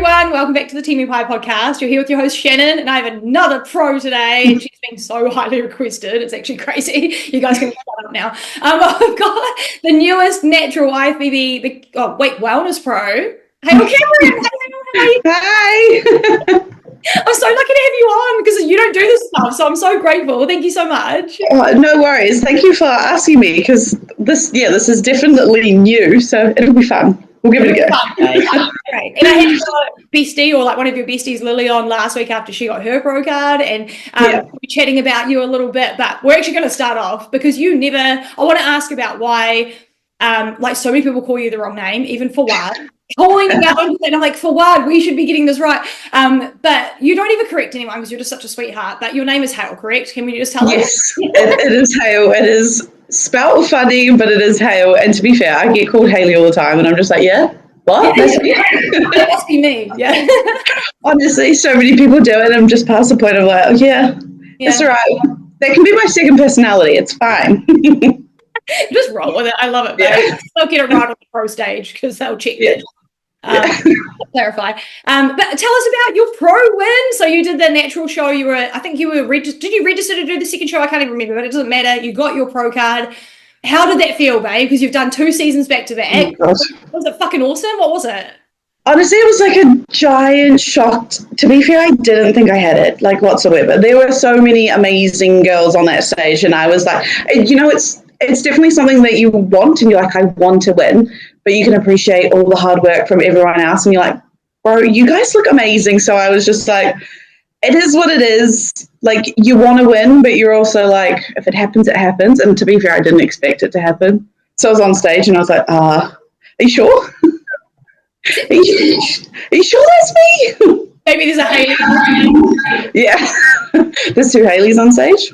everyone. Welcome back to the Team Empire podcast. You're here with your host, Shannon, and I have another pro today, and she's been so highly requested. It's actually crazy. You guys can shut up now. I've got the newest natural IFBB Wellness Pro, Hayle Cameron. Hi. I'm so lucky to have you on because you don't do this stuff, so I'm so grateful. Thank you so much. No worries. Thank you for asking me because this is definitely new, so it'll be fun. We'll give it a go. Great. And I had your bestie, or like one of your besties, Lily, on last week after she got her pro card, and we're chatting about you a little bit, but we're actually going to start off because I want to ask about why, like so many people call you the wrong name, even Fawad. Calling me out and I'm like, Fawad, we should be getting this right. But you don't even correct anyone because you're just such a sweetheart. But your name is Hayle, correct? Can we just tell us? Yes, it is Hayle. It is spelt funny, but it is Hayle. And to be fair, I get called Hayley all the time, and I'm just like, yeah, what? That's me. That must be me. Yeah. Honestly, so many people do it, and I'm just past the point of like, oh, yeah, it's all right. That can be my second personality. It's fine. Just roll with it. I love it, babe. Yeah. They'll get it right on the pro stage because they'll check it. Clarify. But tell us about your pro win. So you did the natural show. Did you register to do the second show? I can't even remember, but it doesn't matter. You got your pro card. How did that feel, babe? Because you've done 2 seasons back to back. Oh, was it fucking awesome? What was it? Honestly, it was like a giant shock. To be fair, I didn't think I had it, like, whatsoever. There were so many amazing girls on that stage, and I was like, it's definitely something that you want, and you're like, I want to win, but you can appreciate all the hard work from everyone else, and you're like, bro, you guys look amazing. So I was just like, it is what it is. Like, you want to win, but you're also like, if it happens, it happens. And to be fair, I didn't expect it to happen. So I was on stage, and I was like, are you sure? Are you sure that's me? Maybe there's a Hayley. Yeah, there's 2 Hayleys on stage.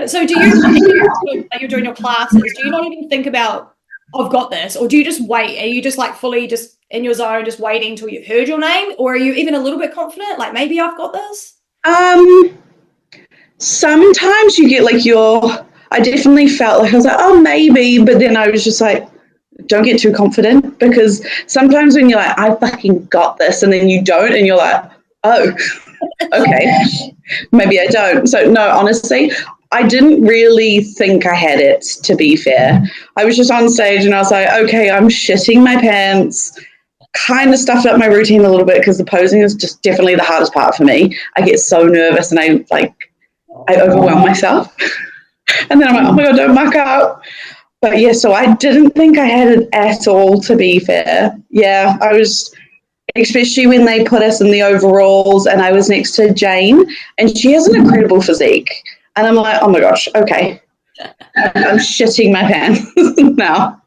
So do you, like you're doing your classes, do you not even think about, I've got this, or do you just wait? Are you just like fully just in your zone, just waiting until you've heard your name? Or are you even a little bit confident, like maybe I've got this? Sometimes you get like I definitely felt like I was like, oh, maybe, but then I was just like, don't get too confident, because sometimes when you're like, I fucking got this, and then you don't, and you're like, oh, okay, maybe I don't. So no, honestly, I didn't really think I had it, to be fair. I was just on stage and I was like, okay, I'm shitting my pants. Kind of stuffed up my routine a little bit because the posing is just definitely the hardest part for me. I get so nervous and I overwhelm myself. And then I'm like, oh my God, don't muck up. But yeah, so I didn't think I had it at all, to be fair. Yeah, I was, especially when they put us in the overalls and I was next to Jane, and she has an incredible physique. And I'm like, oh my gosh, okay. I'm shitting my pants now.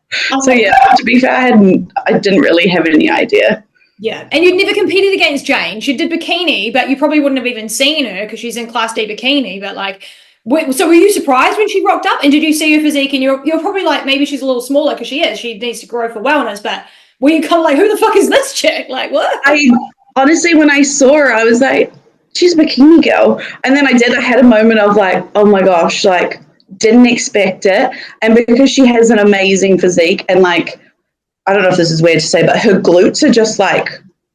So yeah, to be fair, I didn't really have any idea. Yeah, and you'd never competed against Jane. She did bikini, but you probably wouldn't have even seen her because she's in Class D bikini. But like, so were you surprised when she rocked up? And did you see her physique? And you're probably like, maybe she's a little smaller because she needs to grow for wellness. But were you kind of like, who the fuck is this chick? Like, what? Honestly, when I saw her, I was like, she's a bikini girl. And then I had a moment of like, oh my gosh, like, didn't expect it. And because she has an amazing physique, and like, I don't know if this is weird to say, but her glutes are just like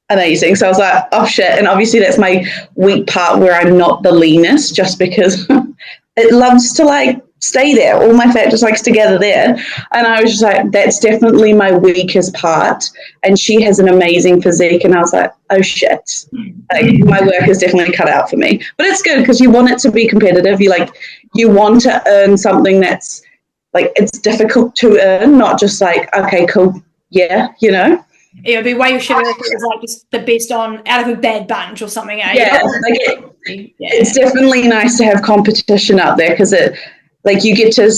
amazing. So I was like, oh shit. And obviously that's my weak part, where I'm not the leanest, just because it loves to like stay there. All my fat just likes to gather there. And I was just like, that's definitely my weakest part. And she has an amazing physique. And I was like, oh shit, like, my work is definitely cut out for me. But it's good because you want it to be competitive. You want to earn something that's like, it's difficult to earn, not just like, okay, cool. Yeah, you know? It would be way shitter if it was like just the best out of a bad bunch or something. Eh? Yeah, it's definitely nice to have competition out there, because you get to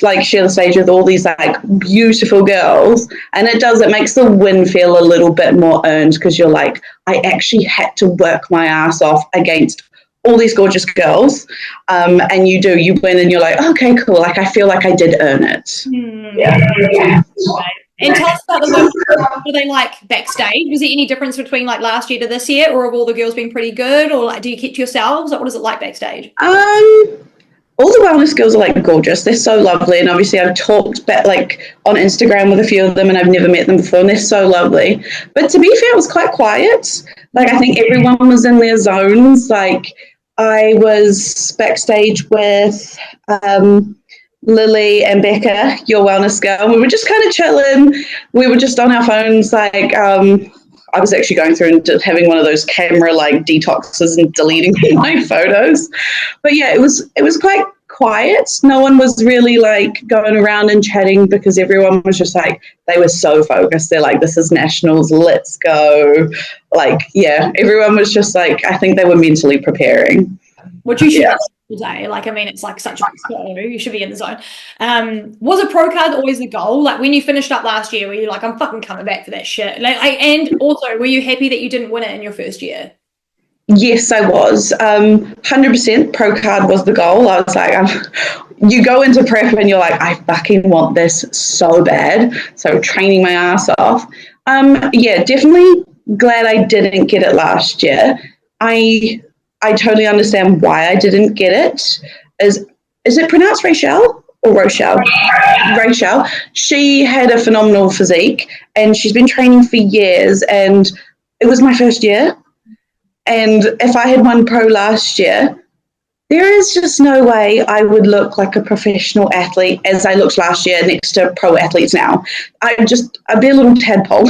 like share the stage with all these like beautiful girls, and it makes the win feel a little bit more earned, because you're like, I actually had to work my ass off against all these gorgeous girls, and you win, and you're like, okay, cool, like I feel like I did earn it. Yeah. And tell us about the women. What were they like backstage? Was there any difference between like last year to this year, or have all the girls been pretty good, or like do you keep to yourselves? Like, what is it like backstage? all the wellness girls are like gorgeous. They're so lovely. And obviously I've talked back like on Instagram with a few of them and I've never met them before and they're so lovely. But to be fair, it was quite quiet. Like I think everyone was in their zones. Like I was backstage with Lily and Becca, your wellness girl. We were just kind of chilling. We were just on our phones. Like I was actually going through and having one of those camera like detoxes and deleting my photos. But yeah, it was quite quiet. No one was really like going around and chatting because everyone was just like, they were so focused. They're like, this is nationals, let's go. Like, yeah, everyone was just like, I think they were mentally preparing. What you should today. Like, I mean, it's like such a go. You should be in the zone. Was a pro card always the goal? Like when you finished up last year, were you like, I'm fucking coming back for that shit? Like, and also, were you happy that you didn't win it in your first year? Yes, I was. 100% pro card was the goal. I was like, you go into prep and you're like, I fucking want this so bad. So training my ass off. Yeah, definitely glad I didn't get it last year. I totally understand why I didn't get it. Is it pronounced Rachel or Rochelle? Rachel. She had a phenomenal physique and she's been training for years and it was my first year. And if I had won pro last year, there is just no way I would look like a professional athlete as I looked last year next to pro athletes now. I'd be a little tadpole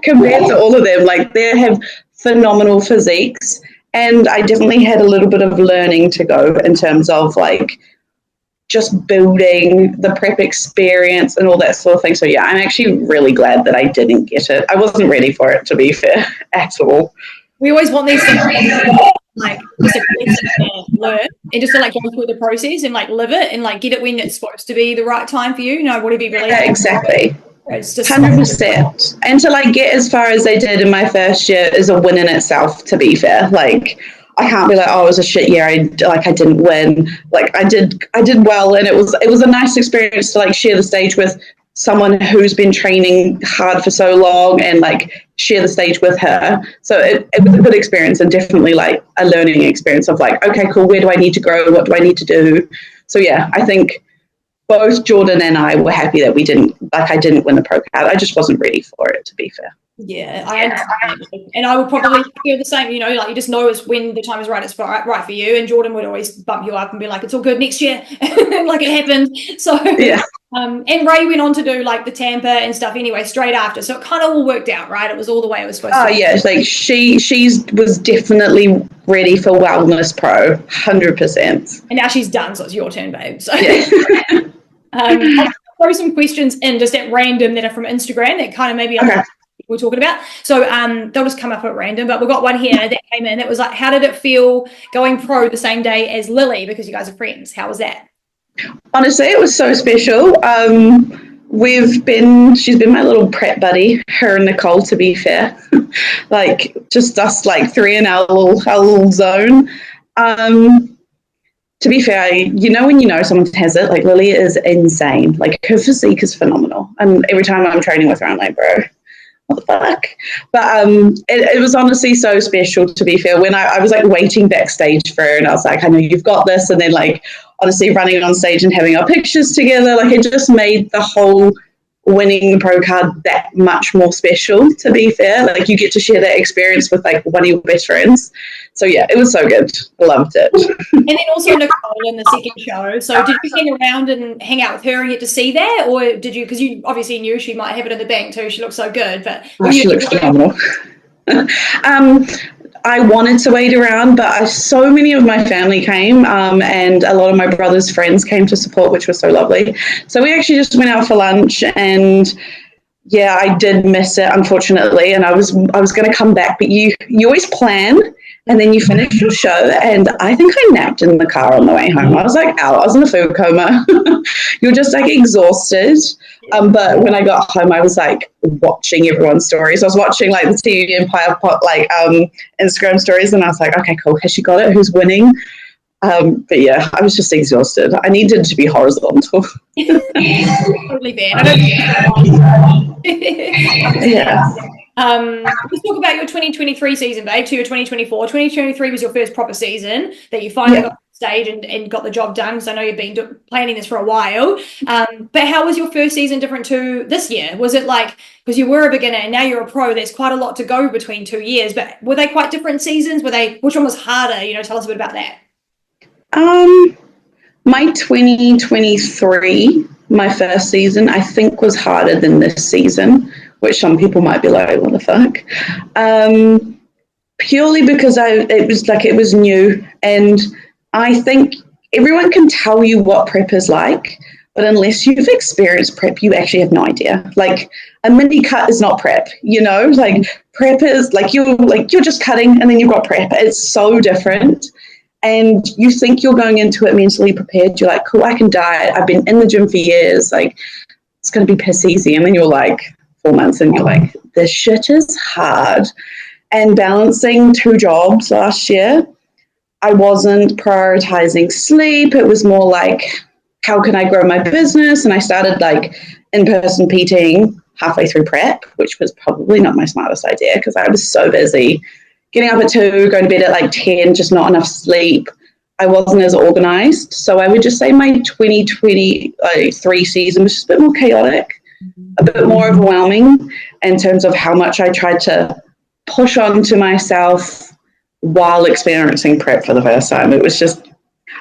compared to all of them. Like they have phenomenal physiques. And I definitely had a little bit of learning to go in terms of like just building the prep experience and all that sort of thing. So yeah, I'm actually really glad that I didn't get it. I wasn't ready for it, to be fair, at all. We always want these things like just to learn and just to like go through the process and like live it and like get it when it's supposed to be the right time for you. No, whatever you really exactly. It's just 100%. And to like get as far as they did in my first year is a win in itself, to be fair. Like I can't be like, oh, it was a shit year. I didn't win. Like I did well, and it was a nice experience to like share the stage with someone who's been training hard for so long and like share the stage with her. So it was a good experience and definitely like a learning experience of like, okay, cool, where do I need to grow? What do I need to do? So yeah, I think both Jordan and I were happy that I didn't win the pro card. I just wasn't ready for it, to be fair. Yeah, I understand. And I would probably feel the same, you know, like you just know it's when the time is right, it's right for you. And Jordan would always bump you up and be like, it's all good next year. Like it happened. So yeah. And Ray went on to do like the Tampa and stuff anyway, straight after. So it kind of all worked out, right? It was all the way it was supposed to. Oh yeah, like she was definitely ready for Wellness Pro, 100%. And now she's done, so it's your turn, babe. So yeah. I'll throw some questions in just at random that are from Instagram that kind of maybe we're talking about. So they'll just come up at random, but we've got one here that came in that was like, how did it feel going pro the same day as Lily, because you guys are friends? How was that? Honestly, it was so special. She's been my little prep buddy, her and Nicole, to be fair. Like just us like three in our little zone. To be fair, you know when you know someone has it, like Lily is insane. Like her physique is phenomenal. And every time I'm training with her, I'm like, bro, what the fuck? But it was honestly so special, to be fair. When I was like waiting backstage for her and I was like, I know you've got this. And then like honestly running on stage and having our pictures together, like it just made the whole winning the pro card that much more special, to be fair. Like you get to share that experience with like one of your best friends. So yeah, it was so good. I loved it. And then also Nicole in the second show. So did you hang around and hang out with her and get to see that? Or did you, because you obviously knew she might have it in the bank too, she looks so good, but she looks phenomenal. I wanted to wait around, but so many of my family came and a lot of my brother's friends came to support, which was so lovely. So we actually just went out for lunch, and yeah, I did miss it, unfortunately. And I was going to come back, but you always plan and then you finish your show, and I think I napped in the car on the way home. I was like out. I was in a food coma. You're just like exhausted. But when I got home, I was like watching everyone's stories. I was watching like the TV Empire Instagram stories, and I was like, okay, cool. Has she got it? Who's winning? But yeah, I was just exhausted. I needed to be horizontal. Totally fair. Yeah. Let's talk about your 2023 season, babe, to your 2024. 2023 was your first proper season that you finally got stage and got the job done, because I know you've been planning this for a while. But how was your first season different to this year? Was it like, because you were a beginner and now you're a pro, there's quite a lot to go between 2 years, but were they quite different seasons? Which one was harder? Tell us a bit about that. My 2023, my first season, I think was harder than this season, which some people might be like, what the fuck? Purely because it was new, and I think everyone can tell you what prep is like, but unless you've experienced prep, you actually have no idea. Like, a mini cut is not prep, like prep is you're just cutting and then you've got prep. It's so different. And you think you're going into it mentally prepared. You're like, cool, I can diet. I've been in the gym for years. Like, it's going to be piss easy. And then you're like 4 months and you're like, this shit is hard. And balancing 2 jobs last year, I wasn't prioritizing sleep. It was more like, how can I grow my business? And I started like in-person PTing halfway through prep, which was probably not my smartest idea because I was so busy. Getting up at 2, going to bed at like 10, just not enough sleep. I wasn't as organized. So I would just say my 2023 season was just a bit more chaotic, a bit more overwhelming in terms of how much I tried to push onto myself while experiencing prep for the first time. It was just,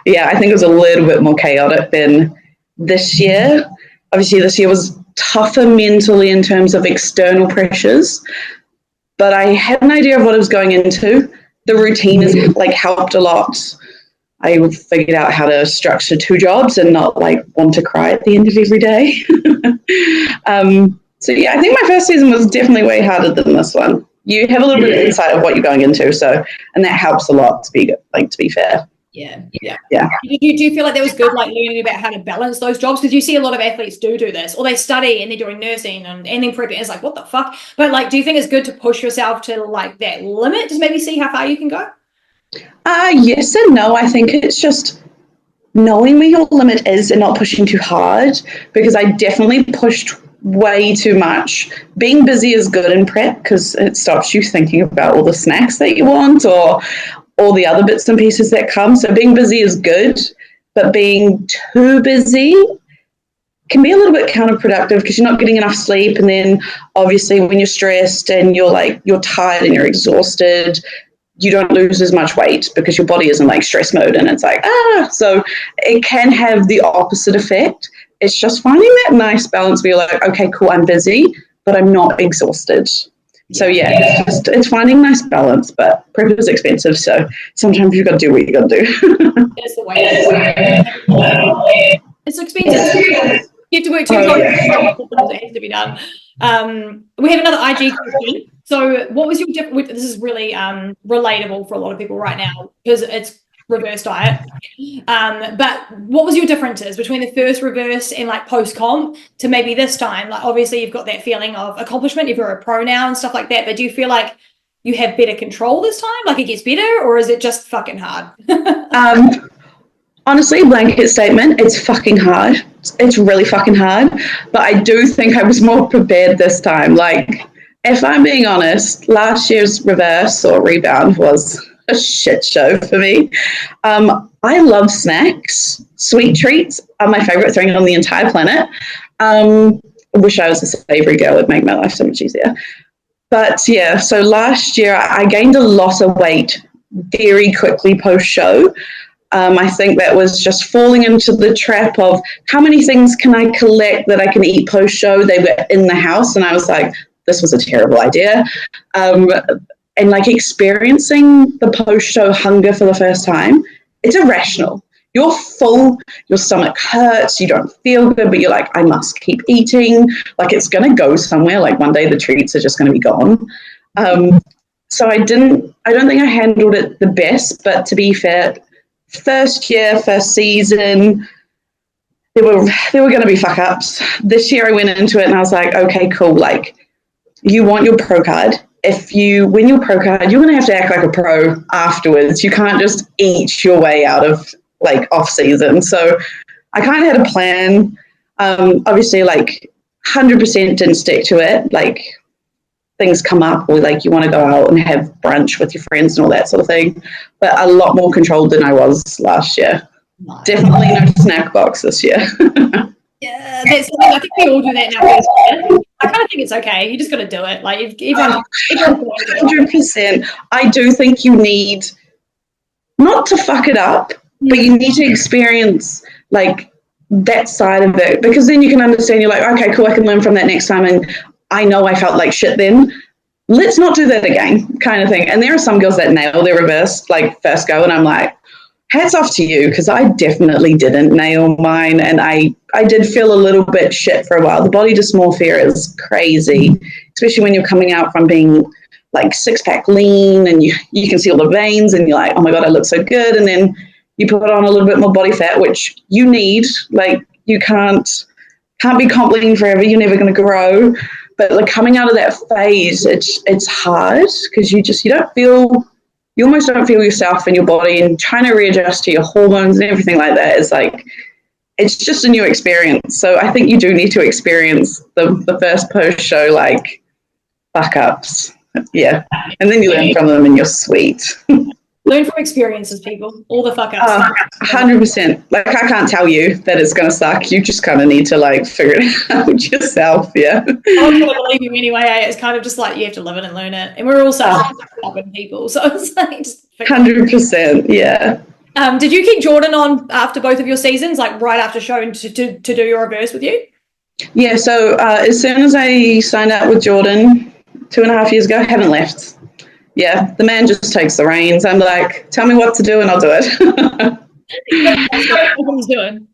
I think it was a little bit more chaotic than this year. Obviously, this year was tougher mentally in terms of external pressures, but I had an idea of what I was going into. The routine has helped a lot. I figured out how to structure 2 jobs and not want to cry at the end of every day. So I think my first season was definitely way harder than this one. You have a little bit of insight of what you're going into, and that helps a lot to be fair. Yeah. Do you feel like that was good, learning about how to balance those jobs? Because you see a lot of athletes do this, or they study and they're doing nursing and then prepping. It's like, what the fuck? But do you think it's good to push yourself to that limit? Just maybe see how far you can go? Yes and no. I think it's just knowing where your limit is and not pushing too hard, because I definitely pushed way too much. Being busy is good in prep because it stops you thinking about all the snacks that you want or all the other bits and pieces that come. So being busy is good, but being too busy can be a little bit counterproductive because you're not getting enough sleep. And then obviously when you're stressed and you're tired and you're exhausted, you don't lose as much weight because your body is in stress mode, and it's so it can have the opposite effect. It's just finding that nice balance where you're okay, cool, I'm busy, but I'm not exhausted. So it's finding nice balance, but prep is expensive, so sometimes you've got to do what you got to do. That's the way it's expensive. You have to work 2 jobs. It has to be done. We have another IG question. So what was your this is really relatable for a lot of people right now because it's reverse diet. But what was your differences between the first reverse and post comp to maybe this time? Obviously you've got that feeling of accomplishment if you're a pro now and stuff like that, but do you feel like you have better control this time? It gets better, or is it just fucking hard? Honestly, blanket statement, it's fucking hard. It's really fucking hard, but I do think I was more prepared this time. If I'm being honest, last year's reverse or rebound was a shit show for me. I love snacks. Sweet treats are my favorite thing on the entire planet. I wish I was a savory girl. It'd make my life so much easier. But so last year I gained a lot of weight very quickly post-show. I think that was just falling into the trap of how many things can I collect that I can eat post-show. They were in the house and I was like, this was a terrible idea. And experiencing the post-show hunger for the first time, it's irrational. You're full, your stomach hurts, you don't feel good, but you're like, I must keep eating. It's going to go somewhere. One day the treats are just going to be gone. So I don't think I handled it the best, but to be fair, first season, there were going to be fuck ups. This year I went into it and I was like, okay, cool. You want your pro card. If you win your pro card, you're going to have to act like a pro afterwards. You can't just eat your way out of off season. So I kind of had a plan. Obviously 100% didn't stick to it. things come up, or like you want to go out and have brunch with your friends and all that sort of thing. But a lot more controlled than I was last year. Nice. Definitely no snack box this year. Yeah, that's something. I think we all do that in our first year. I kind of think it's okay. You just got to do it. Like everyone 100%. I do think you need not to fuck it up, but you need to experience like that side of it, because then you can understand. You're like, okay, cool, I can learn from that next time, and I know I felt like shit then. Let's not do that again, kind of thing. And there are some girls that nail their reverse like first go, and I'm like, hats off to you, because I definitely didn't nail mine, and I did feel a little bit shit for a while. The body dysmorphia is crazy, especially when you're coming out from being like six-pack lean, and you can see all the veins, and you're like, oh my God, I look so good. And then you put on a little bit more body fat, which you need. Like, you can't be comp lean forever. You're never going to grow. But like coming out of that phase, it's hard, because you almost don't feel yourself in your body, and trying to readjust to your hormones and everything like that is like, it's just a new experience. So I think you do need to experience the first post-show like fuck ups. Yeah. And then you learn from them and you're sweet. Learn from experiences, people. All the fuck ups. 100%. Like, I can't tell you that it's going to suck. You just kind of need to like figure it out yourself. Yeah. I'm going to believe you anyway. It's kind of just like you have to live it and learn it. And we're all such stubborn people. So it's like just 100%. Yeah. Did you keep Jordan on after both of your seasons, like right after show, to do your reverse with you? Yeah. So as soon as I signed up with Jordan 2.5 years ago, I haven't left. Yeah, the man just takes the reins. I'm like, tell me what to do and I'll do it. That's what he's doing.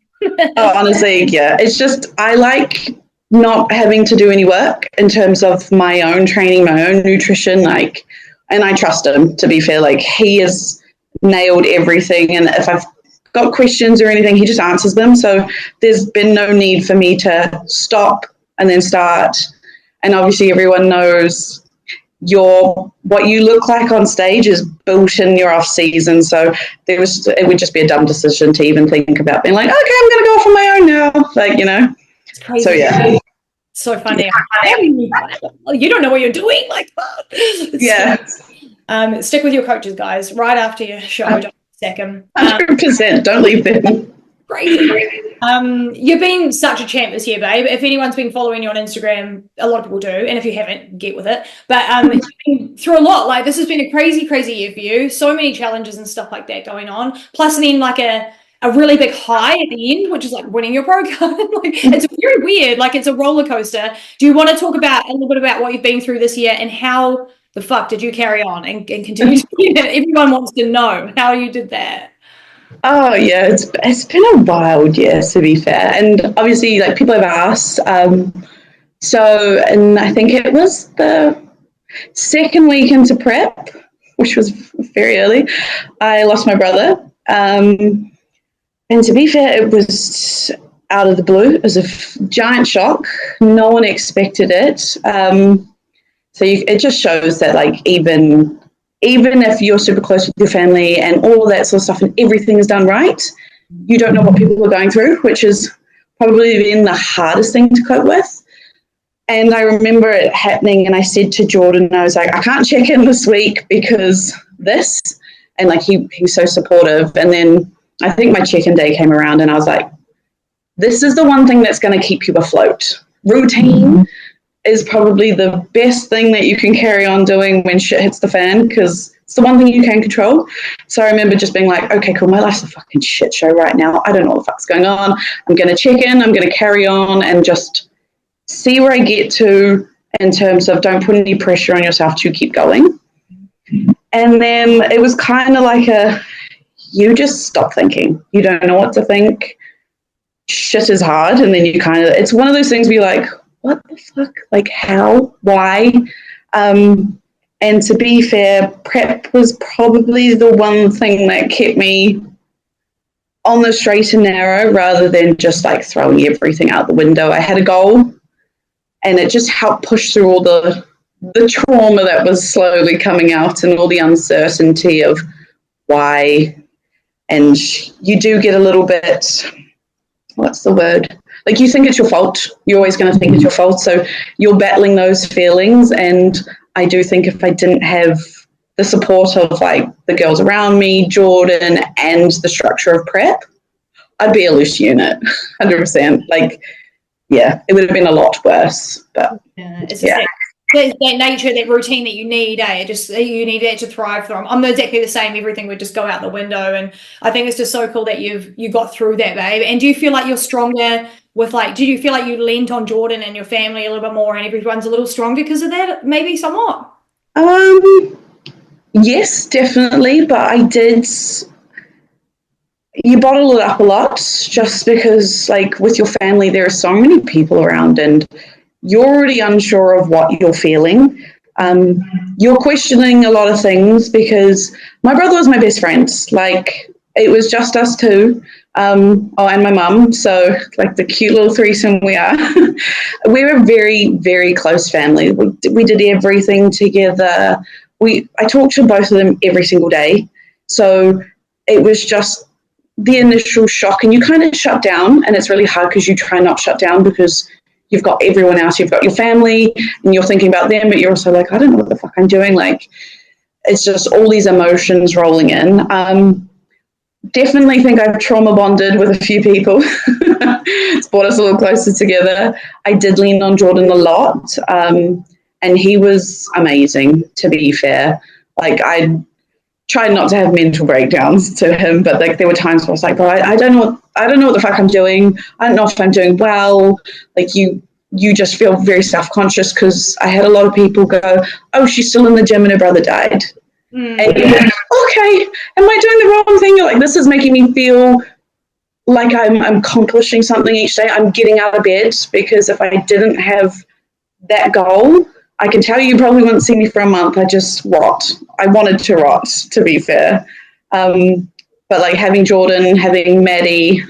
Oh, honestly, yeah. It's just, I like not having to do any work in terms of my own training, my own nutrition, like, and I trust him, to be fair. Like, he has nailed everything, and if I've got questions or anything, he just answers them. So there's been no need for me to stop and then start. And obviously everyone knows what you look like on stage is built in your off season. So it would just be a dumb decision to even think about being like, okay, I'm going to go off on my own now. Like, you know. It's crazy. So yeah. So funny. You don't know what you're doing, like that. Yeah. Stick with your coaches, guys. Right after your show, don't sack them. 100%. Don't leave them. Crazy. You've been such a champ this year, babe. If anyone's been following you on Instagram, a lot of people do, and if you haven't, get with it. But you've been through a lot. Like, this has been a crazy year for you. So many challenges and stuff like that going on. Plus, then like a really big high at the end, which is like winning your pro card. Like, it's very weird. Like, it's a roller coaster. Do you want to talk about a little bit about what you've been through this year, and how the fuck did you carry on and continue to do it? Everyone wants to know how you did that. Oh yeah, it's been a wild year, to be fair, and obviously like people have asked. And I think it was the second week into prep, which was very early, I lost my brother. And to be fair, it was out of the blue. It was a giant shock. No one expected it. It just shows that like even if you're super close with your family and all of that sort of stuff and everything is done right, you don't know what people are going through, which is probably been the hardest thing to cope with. And I remember it happening, and I said to Jordan, I was like, I can't check in this week because this, and like he was so supportive. And then I think my check-in day came around, and I was like, this is the one thing that's going to keep you afloat. Routine is probably the best thing that you can carry on doing when shit hits the fan, because it's the one thing you can control. So I remember just being like, okay, cool, my life's a fucking shit show right now. I don't know what the fuck's going on. I'm going to check in, I'm going to carry on and just see where I get to, in terms of don't put any pressure on yourself to keep going. And then it was kind of like you just stop thinking. You don't know what to think. Shit is hard. And then it's one of those things where you're like, what the fuck? Like, how? Why? And to be fair, prep was probably the one thing that kept me on the straight and narrow, rather than just like throwing everything out the window. I had a goal, and it just helped push through all the trauma that was slowly coming out, and all the uncertainty of why. And you do get a little bit, what's the word? like, you think it's your fault. You're always going to think it's your fault. So you're battling those feelings. And I do think if I didn't have the support of like the girls around me, Jordan, and the structure of prep, I'd be a loose unit, 100%. Like, yeah, it would have been a lot worse. But it's just that nature, that routine that you need, you need that to thrive through. I'm exactly the same. Everything would just go out the window, and I think it's just so cool that you got through that, babe. And do you feel like you're stronger with, like, do you feel like you leaned on Jordan and your family a little bit more, and everyone's a little stronger because of that, maybe somewhat? Yes, definitely, but I did. You bottle it up a lot just because, like, with your family, there are so many people around and you're already unsure of what you're feeling. You're questioning a lot of things because my brother was my best friend. Like, it was just us two. And my mum. So, like, the cute little threesome we are. We're a very, very close family. We did everything together. I talked to both of them every single day. So it was just the initial shock, and you kind of shut down, and it's really hard because you try not shut down because you've got everyone else, you've got your family, and you're thinking about them, but you're also like, I don't know what the fuck I'm doing. Like, it's just all these emotions rolling in. Definitely think I've trauma bonded with a few people. It's brought us a little closer together. I did lean on Jordan a lot, and he was amazing, to be fair. Like, I tried not to have mental breakdowns to him, but like, there were times where I was like, bro, I don't know what the fuck I'm doing. I don't know if I'm doing well. Like, you just feel very self-conscious because I had a lot of people go, oh, she's still in the gym and her brother died. And you're like, okay, am I doing the wrong thing? You're like, this is making me feel like I'm accomplishing something each day. I'm getting out of bed, because if I didn't have that goal, I can tell you probably wouldn't see me for a month. I wanted to rot, to be fair. But like, having Jordan, having Maddie,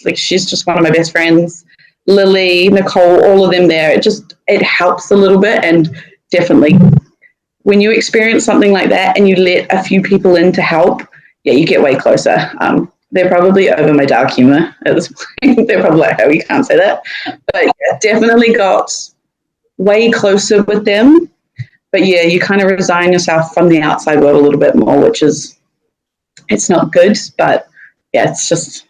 like, she's just one of my best friends, Lily, Nicole, all of them there, it helps a little bit. And definitely when you experience something like that and you let a few people in to help, yeah, you get way closer. They're probably over my dark humor at this point. They're probably like, oh, you can't say that. But yeah, definitely got way closer with them. But yeah, you kind of resign yourself from the outside world a little bit more, it's not good. But yeah, it's just,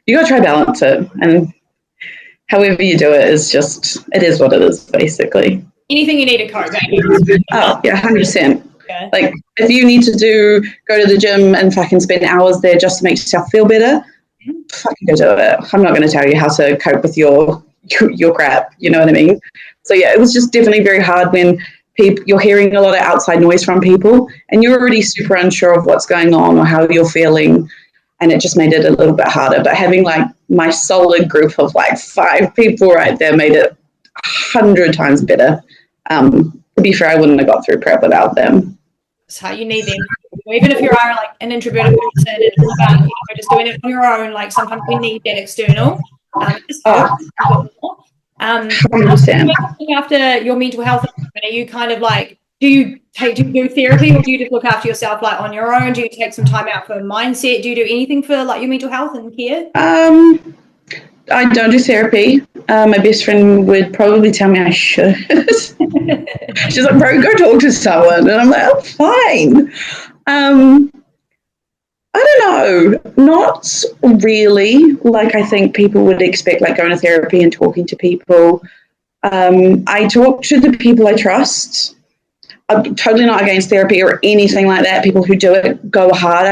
you got to try balance it. And however you do it it is what it is, basically. Anything you need to cope. Oh, yeah, 100%. Okay. Like, if you need to go to the gym and fucking spend hours there just to make yourself feel better, fucking go do it. I'm not going to tell you how to cope with your crap, you know what I mean? So yeah, it was just definitely very hard when you're hearing a lot of outside noise from people and you're already super unsure of what's going on or how you're feeling, and it just made it a little bit harder. But having like my solid group of like 5 people right there made it 100 times better. To be fair, I wouldn't have got through prep without them. That's how you need them. Even if you are like an introverted person, it's all about, just doing it on your own. Like, sometimes we need that external. 100%. After your mental health, are you kind of like, do you do therapy, or do you just look after yourself like on your own? Do you take some time out for mindset? Do you do anything for like your mental health and care? I don't do therapy. My best friend would probably tell me I should. She's like, bro, go talk to someone. And I'm like, oh, fine. I don't know. Not really. Like, I think people would expect, like, going to therapy and talking to people. I talk to the people I trust. I'm totally not against therapy or anything like that. People who do it go hard.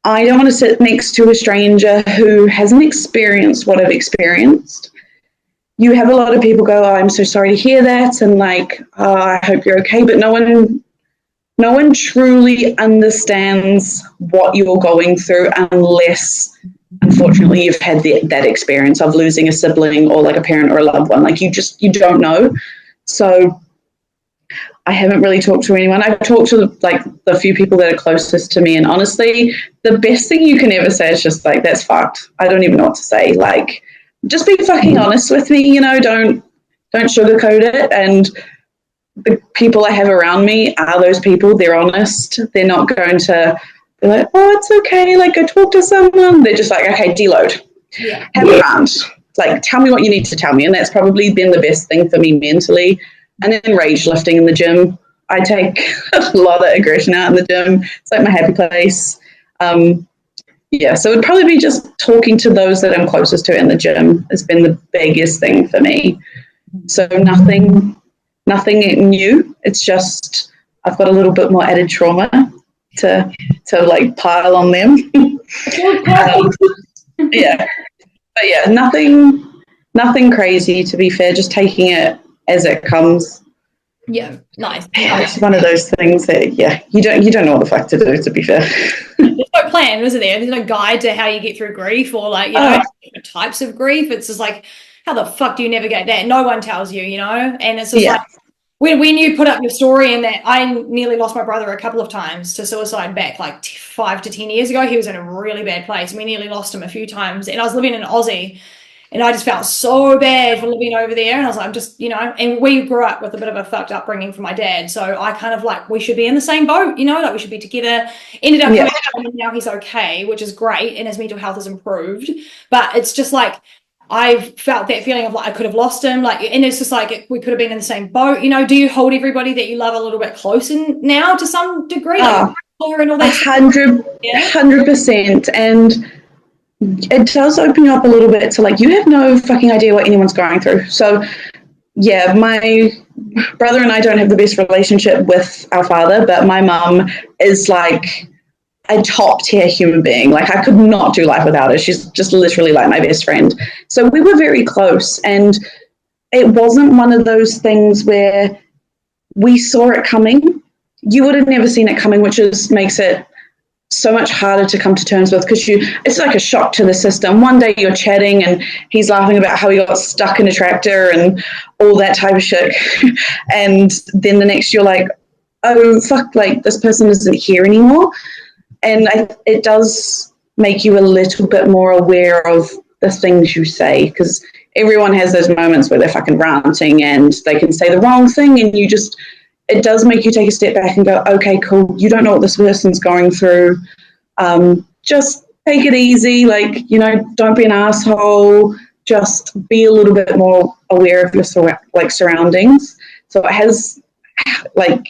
I don't want to sit next to a stranger who hasn't experienced what I've experienced. You have a lot of people go, oh, I'm so sorry to hear that, and like, oh, I hope you're okay, but no one truly understands what you're going through unless, unfortunately, you've had that experience of losing a sibling or like a parent or a loved one. Like, you don't know. So I haven't really talked to anyone. I've talked to like the few people that are closest to me, and honestly, the best thing you can ever say is just like, that's fucked. I don't even know what to say. Like, just be fucking honest with me, you know, don't sugarcoat it. And the people I have around me are those people. They're honest. They're not going to be like, oh, it's okay, like, go talk to someone. They're just like, okay, deload. Yeah. Have a rant. like, tell me what you need to tell me. And that's probably been the best thing for me mentally. And then rage lifting in the gym. I take a lot of aggression out in the gym. It's like my happy place. So it'd probably be just talking to those that I'm closest to in the gym has been the biggest thing for me. So nothing new. It's just I've got a little bit more added trauma to like pile on them. But yeah, nothing crazy, to be fair, just taking it as it comes. Yeah, nice. It's one of those things that you don't know what the fuck to do, to be fair. There's no plan, isn't there? There's no guide to how you get through grief or like, different types of grief. It's just like, how the fuck do you navigate that? No one tells you, and it's just like when you put up your story and that I nearly lost my brother a couple of times to suicide back like 5 to 10 years ago. He was in a really bad place. We nearly lost him a few times, and I was living in Aussie. And I just felt so bad for living over there. And I was like, I'm just, and we grew up with a bit of a fucked upbringing from my dad. So I kind of like, we should be in the same boat, like we should be together. Ended up coming home, and now he's okay, which is great. And his mental health has improved. But it's just like, I've felt that feeling of like, I could have lost him. Like, and it's just like, we could have been in the same boat. Do you hold everybody that you love a little bit closer now to some degree? Like, and all that 100%. And it does open you up a little bit to like, you have no fucking idea what anyone's going through. So yeah, my brother and I don't have the best relationship with our father, but my mum is like a top tier human being. Like, I could not do life without her. She's just literally like my best friend. So we were very close, and it wasn't one of those things where we saw it coming. You would have never seen it coming, which makes it so much harder to come to terms with, because it's like a shock to the system. One day you're chatting and he's laughing about how he got stuck in a tractor and all that type of shit. And then the next you're like, oh, fuck, like this person isn't here anymore. And it does make you a little bit more aware of the things you say, because everyone has those moments where they're fucking ranting and they can say the wrong thing, and it does make you take a step back and go, okay, cool, you don't know what this person's going through. Just take it easy. Like, don't be an asshole. Just be a little bit more aware of your surroundings. So it has, like,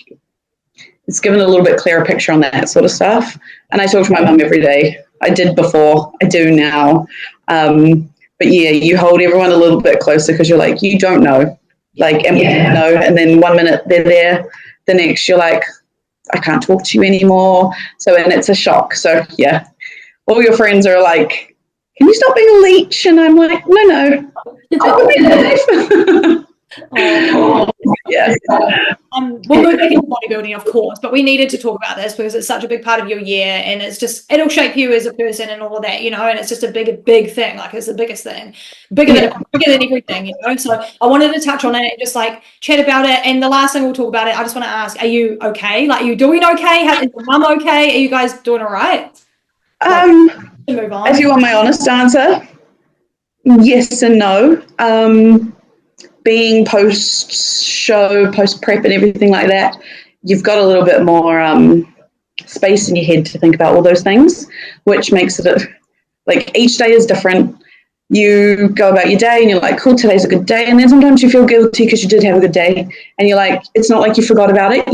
it's given a little bit clearer picture on that sort of stuff. And I talk to my mum every day. I did before, I do now. But yeah, you hold everyone a little bit closer, because you're like, you don't know. Like, and we didn't know, and then 1 minute they're there, the next you're like, I can't talk to you anymore. So, and it's a shock. So yeah, all your friends are like, can you stop being a leech? And I'm like, no, yeah. We'll go back into bodybuilding, of course, but we needed to talk about this because it's such a big part of your year, and it'll shape you as a person and all of that, and it's just a big thing. Like, it's the biggest thing, bigger than everything, So I wanted to touch on it and just like chat about it. And the last thing we'll talk about it, I just want to ask, are you okay? Like, are you doing okay? Is your mum okay? Are you guys doing all right? Move on. If you want my honest answer, yes and no. Being post-show, post-prep and everything like that, you've got a little bit more space in your head to think about all those things, which makes it like each day is different. You go about your day and you're like, cool, today's a good day. And then sometimes you feel guilty because you did have a good day. And you're like, it's not like you forgot about it.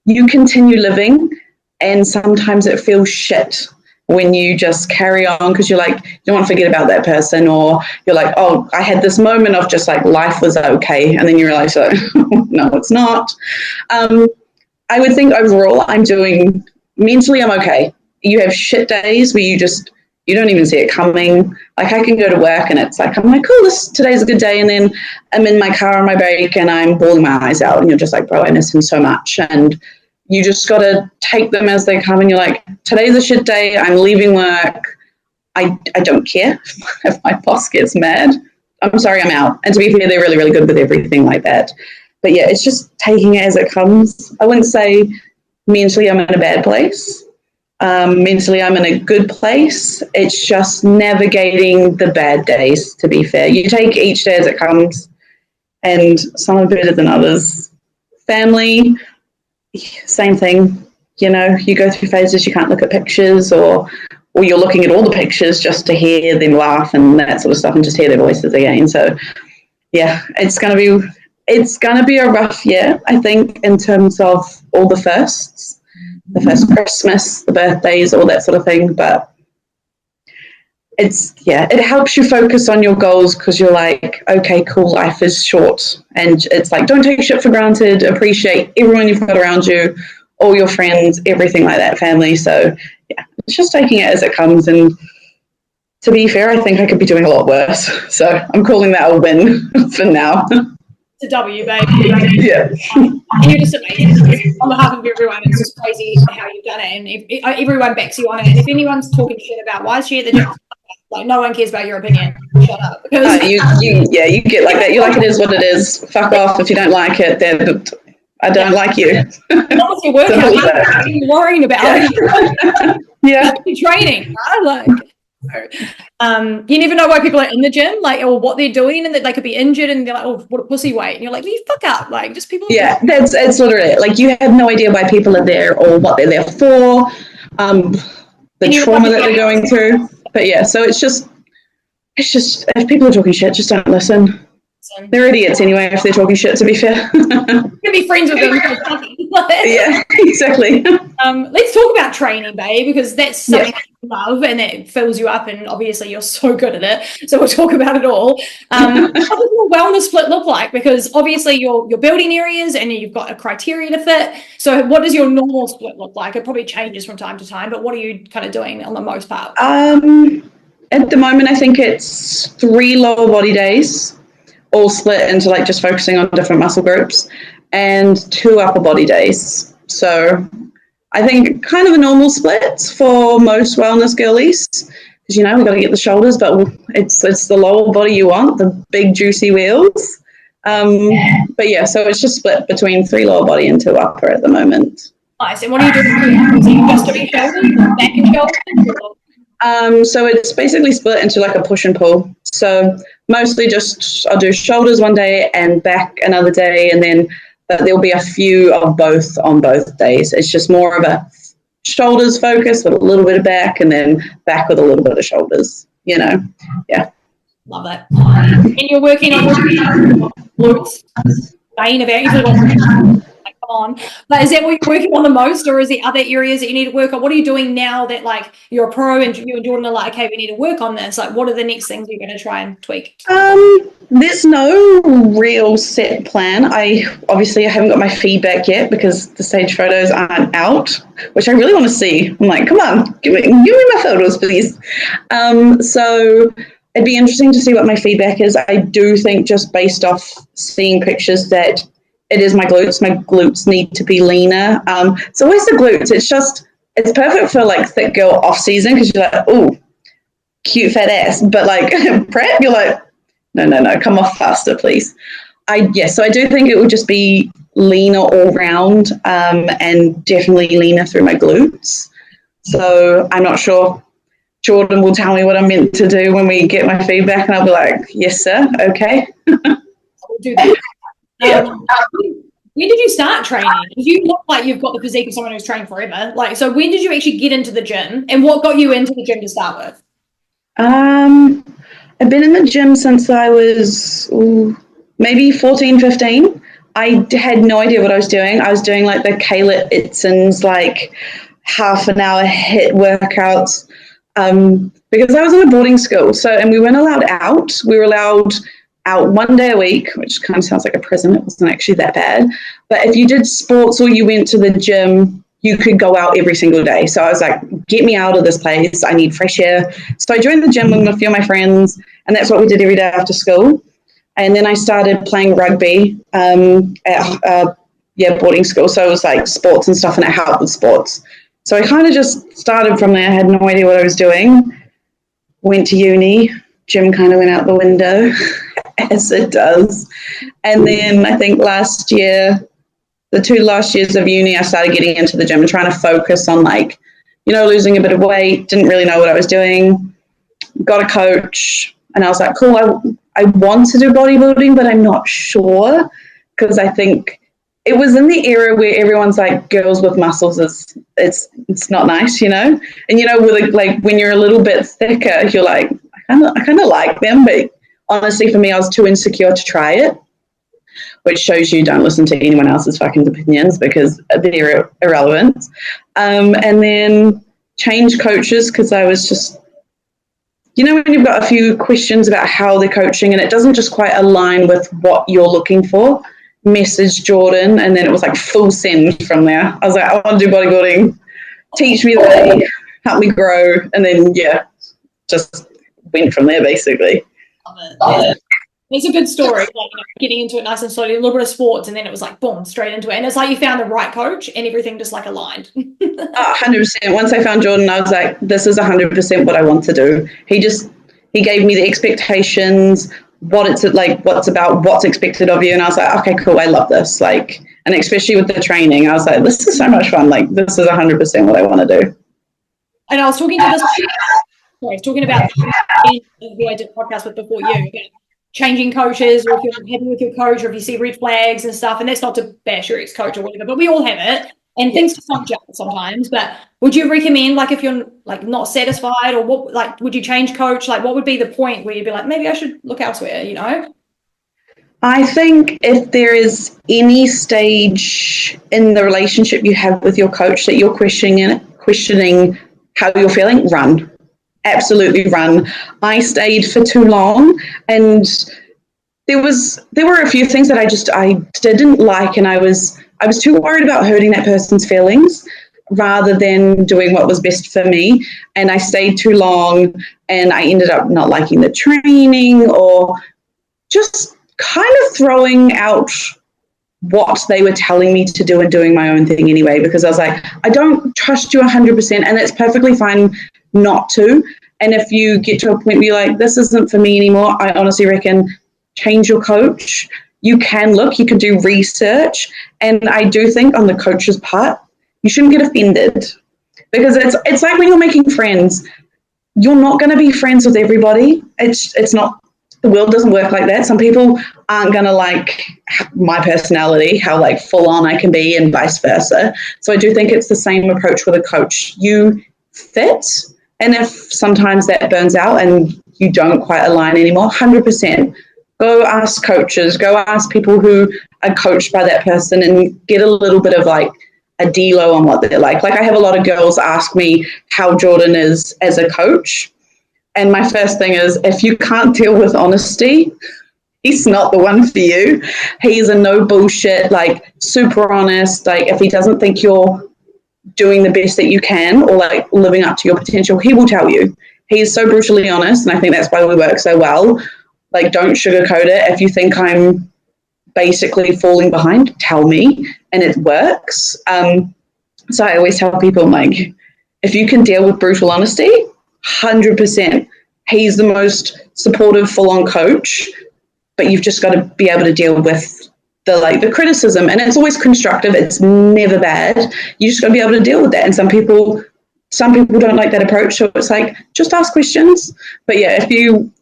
You continue living, and sometimes it feels shit when you just carry on, because you're like, you don't want to forget about that person, or you're like, oh, I had this moment of just like life was okay, and then you realize, oh, no, it's not. I would think overall I'm doing, mentally I'm okay. You have shit days where you don't even see it coming. Like, I can go to work and it's like, I'm like, cool, today's a good day, and then I'm in my car on my break and I'm bawling my eyes out, and you're just like, bro, I miss him so much. And you just got to take them as they come, and you're like, today's a shit day, I'm leaving work. I don't care if my boss gets mad. I'm sorry, I'm out. And to be fair, they're really, really good with everything like that. But yeah, it's just taking it as it comes. I wouldn't say mentally I'm in a bad place. Mentally I'm in a good place. It's just navigating the bad days, to be fair. You take each day as it comes, and some are better than others. Family, same thing. You go through phases, you can't look at pictures or or you're looking at all the pictures just to hear them laugh and that sort of stuff and just hear their voices again. So yeah, it's gonna be a rough year, I think, in terms of all the firsts, the first Christmas, the birthdays, all that sort of thing. But it helps you focus on your goals, because you're like, okay, cool, life is short, and it's like, don't take shit for granted, appreciate everyone you've got around you, all your friends, everything like that, family. So yeah, it's just taking it as it comes. And to be fair, I think I could be doing a lot worse. So I'm calling that a win for now. It's a W, baby. Yeah. And you're just amazing. On behalf of everyone, it's just crazy how you've done it, and if everyone backs you on it. And if anyone's talking shit about why is she at the gym, like, no one cares about your opinion. Shut up. Because you get like that. You're like, it is what it is. Fuck off if you don't like it. Then I don't like you. That was your workout. You're worrying about it. Yeah. Training, right? Like, you never know why people are in the gym, like, or what they're doing, and that they could be injured, and they're like, "Oh, what a pussy weight," and you're like, "You fuck up!" Like, just people. Yeah, it's literally it. Like, you have no idea why people are there or what they're there for, the trauma that they're going through. But yeah, so it's just if people are talking shit, just don't listen. They're idiots anyway if they're talking shit, to be fair. You can be friends with them. Yeah, exactly. Let's talk about training, babe, because that's something I love and that fills you up, and obviously you're so good at it. So we'll talk about it all. What does your wellness split look like? Because obviously you're building areas and you've got a criteria to fit. So what does your normal split look like? It probably changes from time to time, but what are you kind of doing on the most part? At the moment, I think it's 3 lower body days, all split into like just focusing on different muscle groups, and 2 upper body days. So I think kind of a normal split for most wellness girlies, because, you know, we've got to get the shoulders, but it's the lower body you want, the big juicy wheels. But yeah, so it's just split between 3 lower body and 2 upper at the moment. Nice. And what are you doing? Are you just doing shoulders, back and shoulders? So it's basically split into like a push and pull. So mostly just I'll do shoulders one day and back another day, and then there'll be a few of both on both days. It's just more of a shoulders focus with a little bit of back, and then back with a little bit of shoulders, you know. Yeah. Love it. And you're working on glutes, vein of everything. Like, come on. But is that what you're working on the most, or is there other areas that you need to work on? What are you doing now that, like, you're a pro and you and Jordan are like, okay, we need to work on this? Like, what are the next things you're going to try and tweak? There's no real set plan. I haven't got my feedback yet because the stage photos aren't out, which I really want to see. I'm like, come on, give me my photos, please. So it'd be interesting to see what my feedback is. I do think, just based off seeing pictures, that it is my glutes. My glutes need to be leaner. It's always the glutes. It's perfect for like thick girl off season, because you're like, oh, cute fat ass. But like prep, you're like, no, come off faster, please. So I do think it would just be leaner all round, and definitely leaner through my glutes. So I'm not sure. Jordan will tell me what I'm meant to do when we get my feedback, and I'll be like, yes, sir, okay. We'll do that. When did you start training? You look like you've got the physique of someone who's trained forever. Like, so when did you actually get into the gym, and what got you into the gym to start with? I've been in the gym since I was maybe 14, 15. I had no idea what I was doing. I was doing like the Kayla Itson's like half an hour HIIT workouts, because I was in a boarding school. So, and we weren't allowed out. We were allowed out 1 day a week, which kind of sounds like a prison. It wasn't actually that bad. But if you did sports or you went to the gym, you could go out every single day. So I was like, get me out of this place. I need fresh air. So I joined the gym with a few of my friends, and that's what we did every day after school. And then I started playing rugby at boarding school. So it was like sports and stuff, and it helped with sports. So I kind of just started from there. I had no idea what I was doing. Went to uni. Gym kind of went out the window, as it does. And then I think last year, the 2 last years of uni, I started getting into the gym and trying to focus on, like, you know, losing a bit of weight. Didn't really know what I was doing. Got a coach, and I was like, cool, I want to do bodybuilding, but I'm not sure, because I think it was in the era where everyone's like, girls with muscles it's not nice, you know? And, you know, with like when you're a little bit thicker, you're like, I kind of like them. But honestly, for me, I was too insecure to try it, which shows you don't listen to anyone else's fucking opinions because they're irrelevant. And then change coaches because I was just, you know, when you've got a few questions about how they're coaching and it doesn't just quite align with what you're looking for, message Jordan, and then it was like full send from there. I was like, I want to do bodybuilding, teach me the way, help me grow, and then just went from there basically. Love it. It's a good story, like, you know, getting into it nice and slowly, a little bit of sports, and then it was like boom, straight into it. And it's like you found the right coach and everything just like aligned. 100%. Once I found Jordan, I was like, this is 100% what I want to do. He gave me the expectations, what's about, what's expected of you, and I was like, okay, cool, I love this. Like, and especially with the training, I was like, this is so much fun. Like, this is 100% what I want to do. And I was talking to talking about who I did a podcast with before you, changing coaches, or if you're happy with your coach, or if you see red flags and stuff. And that's not to bash your ex-coach or whatever, but we all have it, and things just don't jump sometimes. But would you recommend, like, if you're like not satisfied, or what, like, would you change coach? Like, what would be the point where you'd be like, maybe I should look elsewhere, you know? I think if there is any stage in the relationship you have with your coach that you're questioning how you're feeling, run. Absolutely run. I stayed for too long, and there were a few things that I didn't like, and I was too worried about hurting that person's feelings rather than doing what was best for me. And I stayed too long, and I ended up not liking the training, or just kind of throwing out what they were telling me to do and doing my own thing anyway, because I was like, I don't trust you 100%, and it's perfectly fine not to. And if you get to a point where you're like, this isn't for me anymore, I honestly reckon change your coach. You can do research. And I do think on the coach's part, you shouldn't get offended, because it's like when you're making friends, you're not going to be friends with everybody. It's not, the world doesn't work like that. Some people aren't going to like my personality, how like full on I can be, and vice versa. So I do think it's the same approach with a coach. You fit, and if sometimes that burns out and you don't quite align anymore, 100%. Go ask coaches, go ask people who are coached by that person, and get a little bit of like a dealo on what they're like. Like, I have a lot of girls ask me how Jordan is as a coach. And my first thing is, if you can't deal with honesty, he's not the one for you. He's a no bullshit, like super honest. Like, if he doesn't think you're doing the best that you can, or like living up to your potential, he will tell you. He's so brutally honest, and I think that's why we work so well. Like, don't sugarcoat it. If you think I'm basically falling behind, tell me, and it works. So I always tell people, like, if you can deal with brutal honesty, 100%. He's the most supportive, full-on coach, but you've just got to be able to deal with the criticism, and it's always constructive. It's never bad. You just got to be able to deal with that. And some people don't like that approach, so it's like, just ask questions. But yeah, if you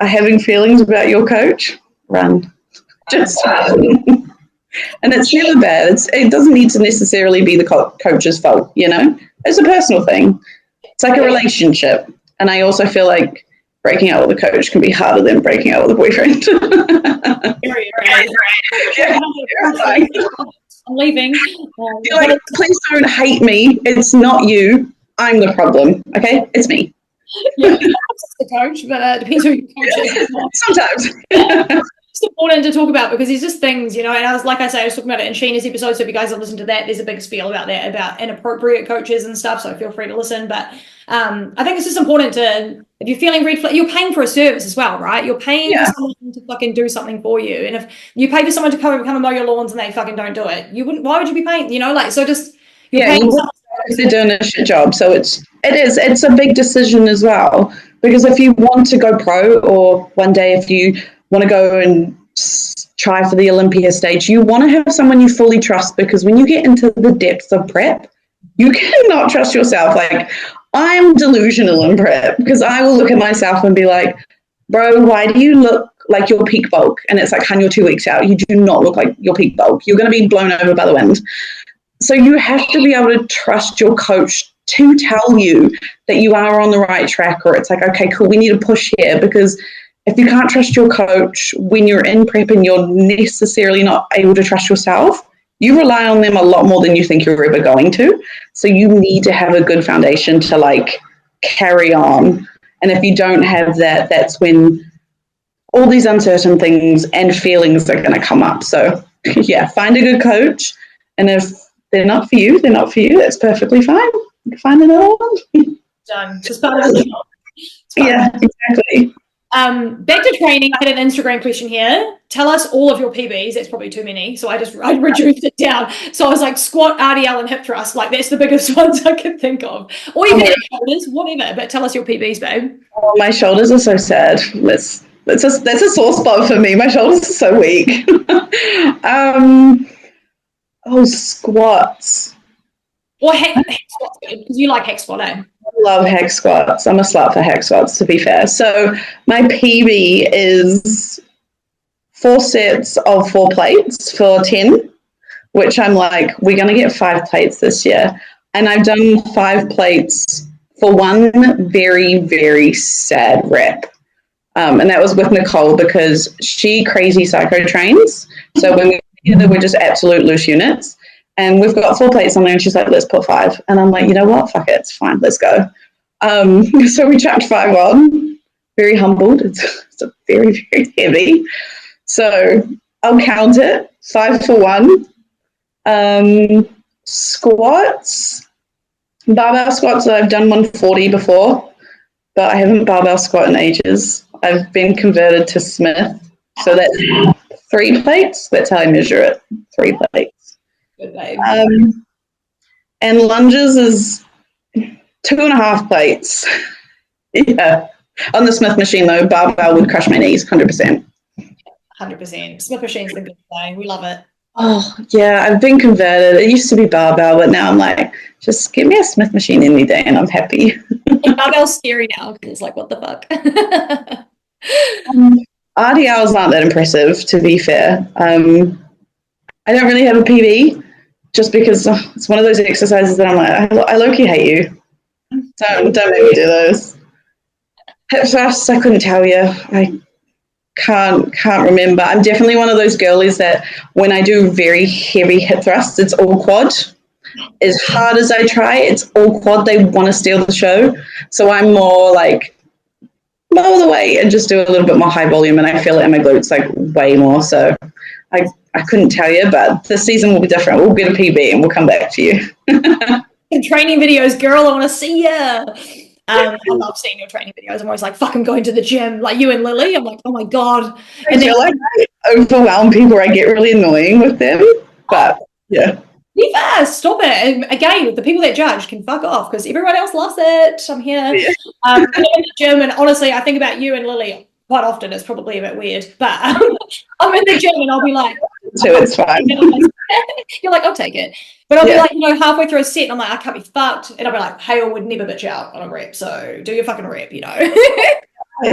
are having feelings about your coach, run. Just run. And it's never bad. It doesn't need to necessarily be the coach's fault, you know? It's a personal thing. It's like a relationship. And I also feel like breaking out with a coach can be harder than breaking out with a boyfriend. I'm leaving. You're like, please don't hate me. It's not you. I'm the problem. Okay? It's me. Yeah, the coach, but it depends who your coach is. Sometimes. It's important to talk about, because there's just things, you know, and I was talking about it in Sheena's episode, so if you guys have listened to that, there's a big spiel about that, about inappropriate coaches and stuff, so feel free to listen. But I think it's just important to, if you're feeling red flag, you're paying for a service as well, right? You're paying for someone to fucking do something for you, and if you pay for someone to come and mow your lawns and they fucking don't do it, why would you be paying, you know, like, so just, you're paying for they're doing a shit job. So it's a big decision as well, because if you want to go pro, or one day if you want to go and try for the Olympia stage, you want to have someone you fully trust, because when you get into the depths of prep, you cannot trust yourself. Like, I'm delusional in prep, because I will look at myself and be like, bro, why do you look like your peak bulk. And it's like, hun, you're 2 weeks out. You do not look like your peak bulk. You're going to be blown over by the wind. So you have to be able to trust your coach to tell you that you are on the right track, or it's like, okay, cool, we need to push here. Because if you can't trust your coach when you're in prep and you're necessarily not able to trust yourself, you rely on them a lot more than you think you're ever going to. So you need to have a good foundation to like carry on. And if you don't have that, that's when all these uncertain things and feelings are going to come up. So yeah, find a good coach. And if they're not for you, they're not for you. That's perfectly fine. You can find another one. Done. Just part of the job. Yeah, exactly. Back to training, I had an Instagram question here. Tell us all of your PBs. That's probably too many, so I reduced it down. So I was like squat, RDL, and hip thrust. Like that's the biggest ones I could think of. Or even shoulders, whatever. But tell us your PBs, babe. Oh, my shoulders are so sad. That's a sore spot for me. My shoulders are so weak. Squats. Or hack squats, because you like hack squat, eh? I love hack squats. I'm a slut for hack squats, to be fair. So my PB is 4 sets of 4 plates for 10, which I'm like, we're going to get 5 plates this year. And I've done 5 plates for one very, very sad rep. And that was with Nicole, because she crazy psycho trains. So when we're together, we're just absolute loose units. And we've got 4 plates on there, and she's like, let's put 5. And I'm like, you know what? Fuck it. It's fine. Let's go. So we chucked 5 on. Very humbled. It's a very, very heavy. So I'll count it. 5 for 1. Squats. Barbell squats, I've done 140 before, but I haven't barbell squat in ages. I've been converted to Smith. So that's 3 plates. That's how I measure it. 3 plates. Good, babe. And lunges is 2.5 plates. Yeah. On the Smith machine, though, barbell would crush my knees, 100%. 100%. Smith machine's the good thing. We love it. Oh, yeah, I've been converted. It used to be barbell, but now I'm like, just give me a Smith machine any day and I'm happy. Barbell's scary now because it's like, what the fuck? RDLs aren't that impressive, to be fair. I don't really have a PB just because it's one of those exercises that I'm like, I low-key hate you. Don't make me do those. Hip thrusts, I couldn't tell you. I can't remember. I'm definitely one of those girlies that when I do very heavy hip thrusts, it's all quad. As hard as I try, it's all quad. They want to steal the show. So I'm more like lower the weight and just do a little bit more high volume, and I feel it in my glutes like way more. So I couldn't tell you, but this season will be different. We'll get a PB and we'll come back to you. Training videos, girl, I want to see ya. I love seeing your training videos. I'm always like, fuck, I'm going to the gym. Like you and Lily, I'm like, oh my God. And I feel like I overwhelm people. I get really annoying with them, but yeah. Be fast, stop it. And again, the people that judge can fuck off because everyone else loves it. I'm here. Yeah. I'm in the gym, and honestly, I think about you and Lily quite often. It's probably a bit weird, but I'm in the gym and I'll be like, so it's fine. You're like, I'll take it. But I'll be like, halfway through a set, and I'm like, I can't be fucked. And I'll be like, Hayle would never bitch out on a rep, so do your fucking rep,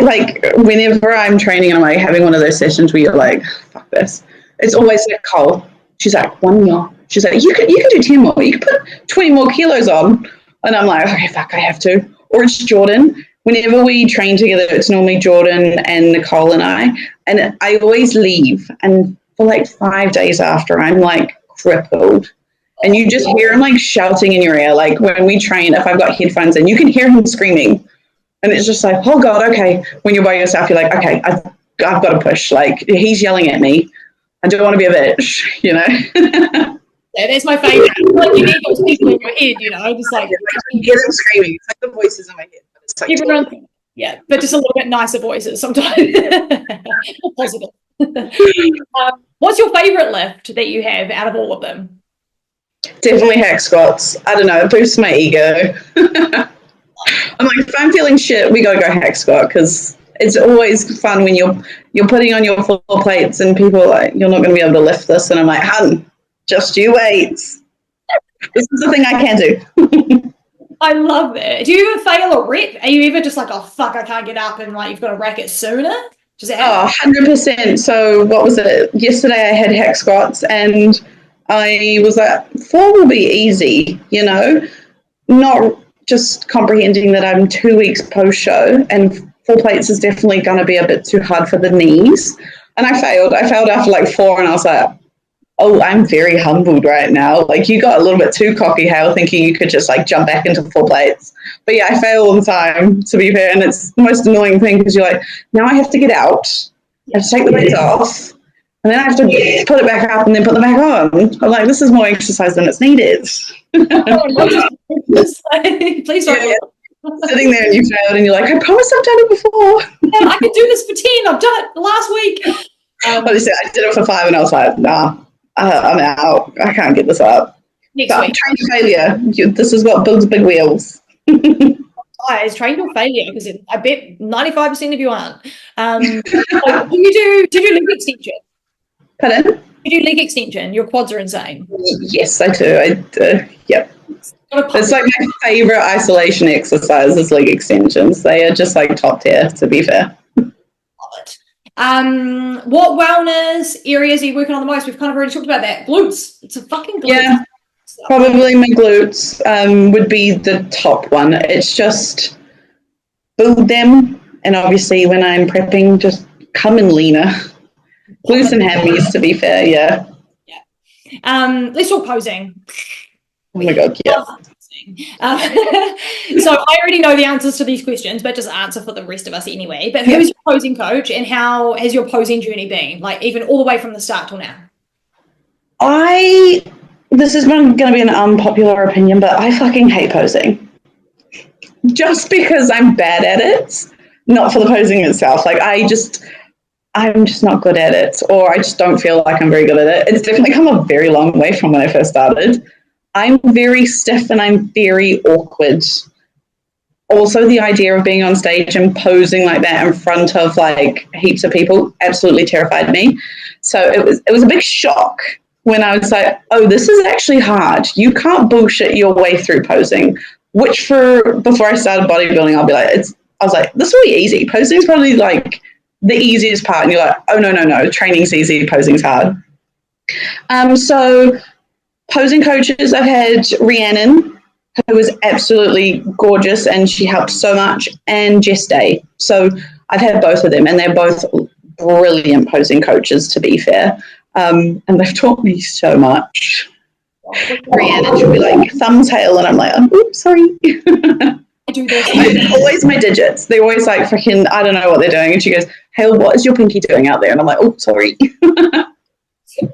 Like, whenever I'm training and I'm like having one of those sessions where you're like, fuck this, it's always like Cole. She's like, 1 more. She's like, you can do 10 more. You can put 20 more kilos on. And I'm like, okay, fuck, I have to. Or it's Jordan. Whenever we train together, it's normally Jordan and Nicole and I. And I always leave. And for like 5 days after, I'm like crippled. And you just hear him like shouting in your ear. Like when we train, if I've got headphones in, you can hear him screaming. And it's just like, oh God, okay. When you're by yourself, you're like, okay, I've got to push. Like he's yelling at me. I don't want to be a bitch, Yeah, that's my favorite. Like you need those people in your head, just like you get them screaming. It's like the voices in my head. But it's like everyone, yeah, but just a little bit nicer voices sometimes. Positive. What's your favorite lift that you have out of all of them? Definitely hack squats. I don't know, it boosts my ego. I'm like, if I'm feeling shit, we gotta go hack squat because it's always fun when you're putting on your 4 plates and people are like, you're not gonna be able to lift this, and I'm like, hun, just you wait. This is the thing I can do. I love it. Do you ever fail a rep? Are you ever just like, oh fuck, I can't get up, and like you've got to rack it sooner? Does it help? 100%. So what was it? Yesterday I had hack squats and I was like, 4 will be easy, you know, not just comprehending that I'm 2 weeks post-show and 4 plates is definitely going to be a bit too hard for the knees. And I failed. I failed after like 4 and I was like, oh, I'm very humbled right now. Like you got a little bit too cocky, Hayle, thinking you could just like jump back into 4 plates. But yeah, I fail all the time, to be fair. And it's the most annoying thing because you're like, now I have to get out. I have to take the weights off. And then I have to put it back up and then put them back on. I'm like, this is more exercise than it's needed. Please don't. Yeah. Sitting there and you failed and you're like, I promise I've done it before. Yeah, I could do this for 10. I've done it last week. Obviously, I did it for 5 and I was like, nah, I'm out. I can't get this up. Next week. Train to failure. This is what builds big wheels. Guys, train to failure because I bet 95% of you aren't. Do you do leg extension? Pardon? You do leg extension. Your quads are insane. Yes, I do. Yep. It's like my favorite isolation exercise is leg extensions. They are just like top tier, to be fair. Love it. What wellness areas are you working on the most? We've kind of already talked about that. Glutes. It's a fucking glutes. Yeah, probably my glutes would be the top one. It's just build them, and obviously when I'm prepping, just come in leaner. Glutes and hammies, to be fair, yeah. Let's talk posing. Oh my God, yeah. So I already know the answers to these questions, but just answer for the rest of us anyway. But who's your posing coach and how has your posing journey been? Like even all the way from the start till now? This is going to be an unpopular opinion, but I fucking hate posing. Just because I'm bad at it, not for the posing itself. Like I'm just not good at it, or I just don't feel like I'm very good at it. It's definitely come a very long way from when I first started. I'm very stiff and I'm very awkward. Also, the idea of being on stage and posing like that in front of like heaps of people absolutely terrified me. So it was a big shock when I was like, oh, this is actually hard. You can't bullshit your way through posing, which before I started bodybuilding, I'll be like, I was like, this will be easy. Posing is probably like the easiest part. And you're like, oh, no, training's easy, posing's hard. So posing coaches, I've had Rhiannon, who was absolutely gorgeous and she helped so much, and Jess Day. So I've had both of them and they're both brilliant posing coaches, to be fair. And they've taught me so much. Rhiannon, she'll be like, thumbs, Hayle, and I'm like, oops, sorry. I do this. Always my digits. They're always like freaking, I don't know what they're doing. And she goes, Hayle, what is your pinky doing out there? And I'm like, oh, sorry. Yeah,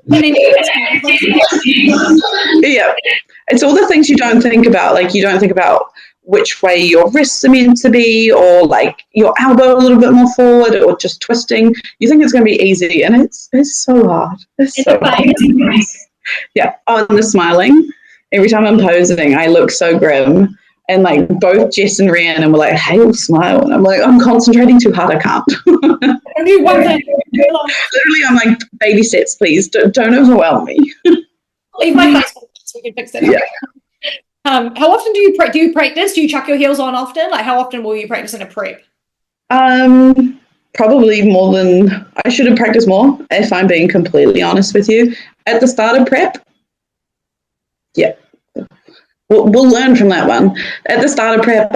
it's all the things you don't think about. Like you don't think about which way your wrists are meant to be, or like your elbow a little bit more forward, or just twisting. You think it's going to be easy, and it's so hard. It's so hard. Yeah, and the smiling. Every time I'm posing, I look so grim. And like both Jess and Rhiannon were like, Hayle, smile. And I'm like, I'm concentrating too hard, I can't. Do one thing. Literally, I'm like, baby steps, please. Don't overwhelm me. Leave my face so we can fix it. Yeah. How often do you practice? Do you chuck your heels on often? Like how often will you practice in a prep? Probably more than I should have practiced more, if I'm being completely honest with you. At the start of prep, yeah. We'll learn from that one. At the start of prep,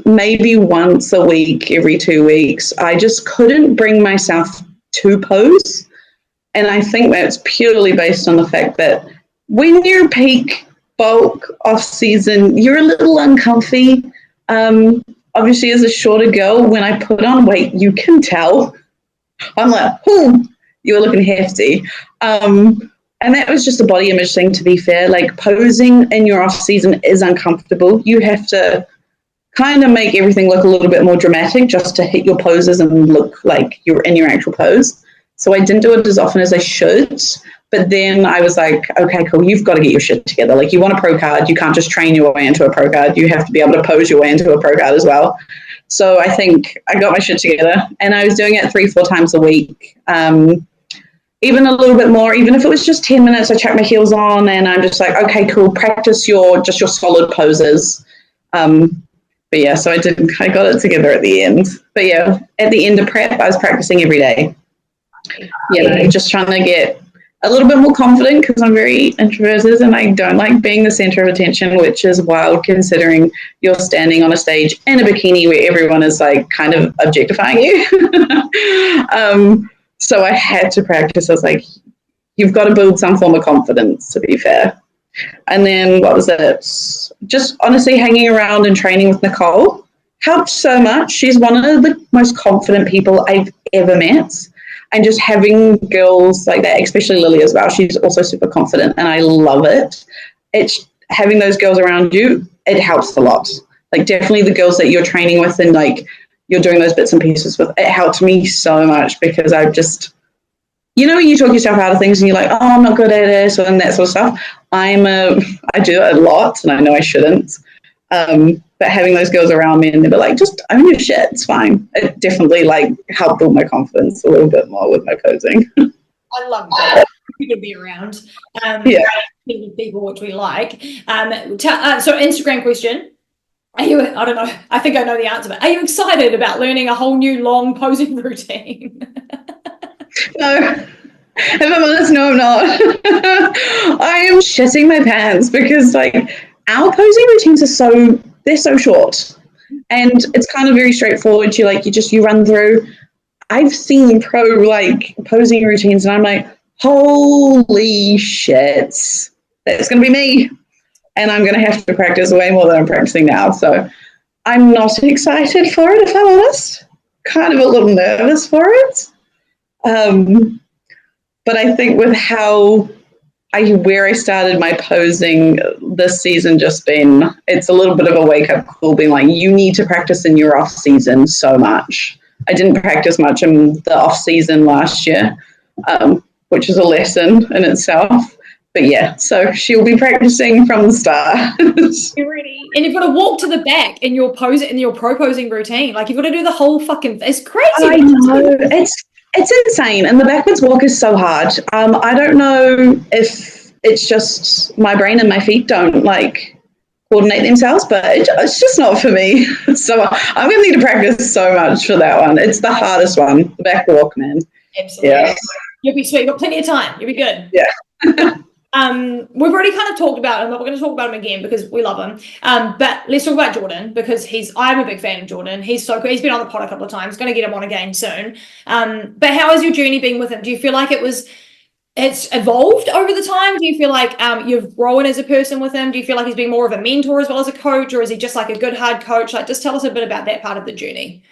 maybe once a week, every 2 weeks, I just couldn't bring myself to pose. And I think that's purely based on the fact that when you're peak bulk off season, you're a little uncomfy. Obviously, as a shorter girl, when I put on weight, you can tell. I'm like, oh, you're looking hefty. And that was just a body image thing, to be fair. Like posing in your off season is uncomfortable. You have to kind of make everything look a little bit more dramatic just to hit your poses and look like you're in your actual pose. So I didn't do it as often as I should. But then I was like, okay, cool, you've got to get your shit together. Like you want a pro card, you can't just train your way into a pro card. You have to be able to pose your way into a pro card as well. So I think I got my shit together and I was doing it 3-4 times a week. Even a little bit more, even if it was just 10 minutes, I chuck my heels on and I'm just like, okay, cool, practice your solid poses. But yeah, so I got it together at the end. But yeah, at the end of prep, I was practicing every day. You know, just trying to get a little bit more confident because I'm very introverted and I don't like being the center of attention, which is wild considering you're standing on a stage in a bikini where everyone is like kind of objectifying you. So I had to practice. I was like, you've got to build some form of confidence, to be fair. And then what was it? Just honestly hanging around and training with Nicole helped so much. She's one of the most confident people I've ever met. And just having girls like that, especially Lily as well, she's also super confident and I love it. It's having those girls around you, it helps a lot. Like definitely the girls that you're training with and like you're doing those bits and pieces with, it helped me so much because I've just, you know, when you talk yourself out of things and you're like, oh, I'm not good at it, and that sort of stuff. I do it a lot and I know I shouldn't. But having those girls around me and they're like, just own your shit, it's fine. It definitely like helped build my confidence a little bit more with my posing. I love that. To be around people, which we like. So Instagram question. Are you, I don't know, I think I know the answer, but are you excited about learning a whole new long posing routine? No. If I'm honest, no, I'm not. I am shitting my pants because like our posing routines are they're so short and it's kind of very straightforward. You run through. I've seen pro like posing routines and I'm like, holy shit, that's going to be me. And I'm going to have to practice way more than I'm practicing now. So I'm not excited for it, if I'm honest. Kind of a little nervous for it. But I think with where I started my posing this season it's a little bit of a wake-up call being like, you need to practice in your off-season so much. I didn't practice much in the off-season last year, which is a lesson in itself. But yeah, so she'll be practicing from the start. You're ready. And you've got to walk to the back in your pro posing routine. Like you've got to do the whole fucking, it's crazy. I know, it's insane. And the backwards walk is so hard. I don't know if it's just my brain and my feet don't like coordinate themselves, but it's just not for me. So I'm going to need to practice so much for that one. It's the hardest one, the back walk, man. Absolutely. Yeah. You'll be sweet. You've got plenty of time. You'll be good. Yeah. We've already kind of talked about him, but we're going to talk about him again because we love him. But let's talk about Jordan because I'm a big fan of Jordan. He's so cool. He's been on the pod a couple of times. Going to get him on again soon. But how has your journey been with him? Do you feel like it's evolved over the time? Do you feel like you've grown as a person with him? Do you feel like he's been more of a mentor as well as a coach, or is he just like a good hard coach? Like, just tell us a bit about that part of the journey.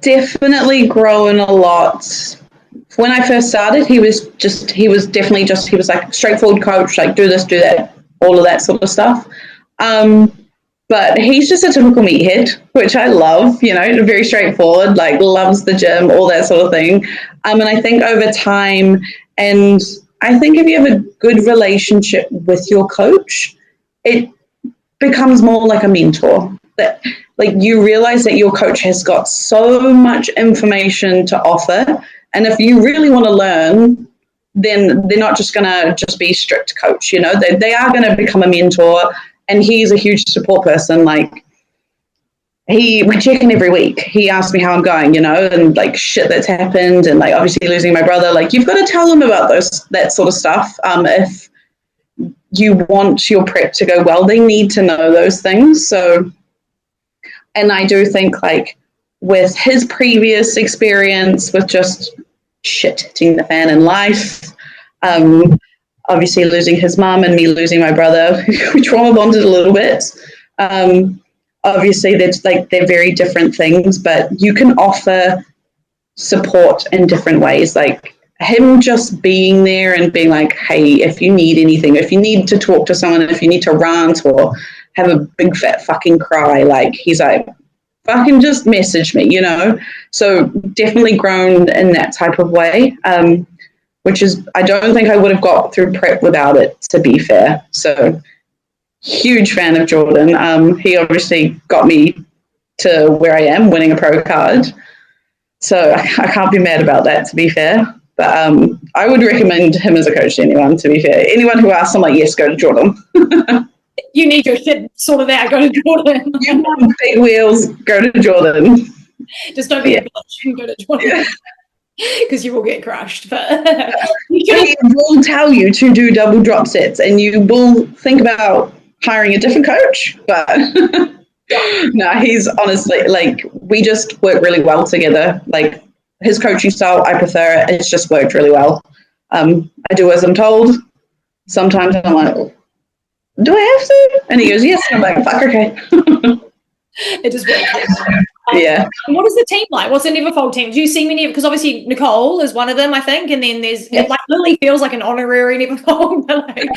Definitely grown a lot. When I first started, he was like straightforward coach, like do this, do that, all of that sort of stuff. But he's just a typical meathead, which I love, you know, very straightforward, like loves the gym, all that sort of thing. And I think over time, and I think if you have a good relationship with your coach, it becomes more like a mentor. That like you realize that your coach has got so much information to offer. And if you really want to learn, then they're not just going to just be strict coach, you know, they are going to become a mentor. And he's a huge support person. Like we check in every week. He asks me how I'm going, you know, and like shit that's happened. And like obviously losing my brother, like you've got to tell them about that sort of stuff. If you want your prep to go well, they need to know those things. So, and I do think like with his previous experience with just shit hitting the fan in life, obviously losing his mum and me losing my brother, we trauma bonded a little bit. Obviously they're very different things, but you can offer support in different ways. Like him just being there and being like, hey, if you need anything, if you need to talk to someone, if you need to rant or have a big fat fucking cry, like he's like, fucking just message me, you know? So definitely grown in that type of way, which is, I don't think I would have got through prep without it, to be fair. So huge fan of Jordan. He obviously got me to where I am, winning a pro card. So I can't be mad about that, to be fair. But I would recommend him as a coach to anyone, to be fair. Anyone who asks, I'm like, yes, go to Jordan. You need your shit sorted out. Go to Jordan. You want big wheels, go to Jordan. Just don't be a bitch and go to Jordan. Because you will get crushed. But he will tell you to do double drop sets, and you will think about hiring a different coach. But no, he's honestly, like, we just work really well together. Like, his coaching style, I prefer it. It's just worked really well. I do as I'm told. Sometimes I'm like, do I have to? And he goes, yes. And I'm like, fuck, okay. It just works. Yeah. And what is the team like? What's the Neverfold team? Do you see many? Because obviously Nicole is one of them, I think, and then there's like Lily feels like an honorary Neverfold. Like,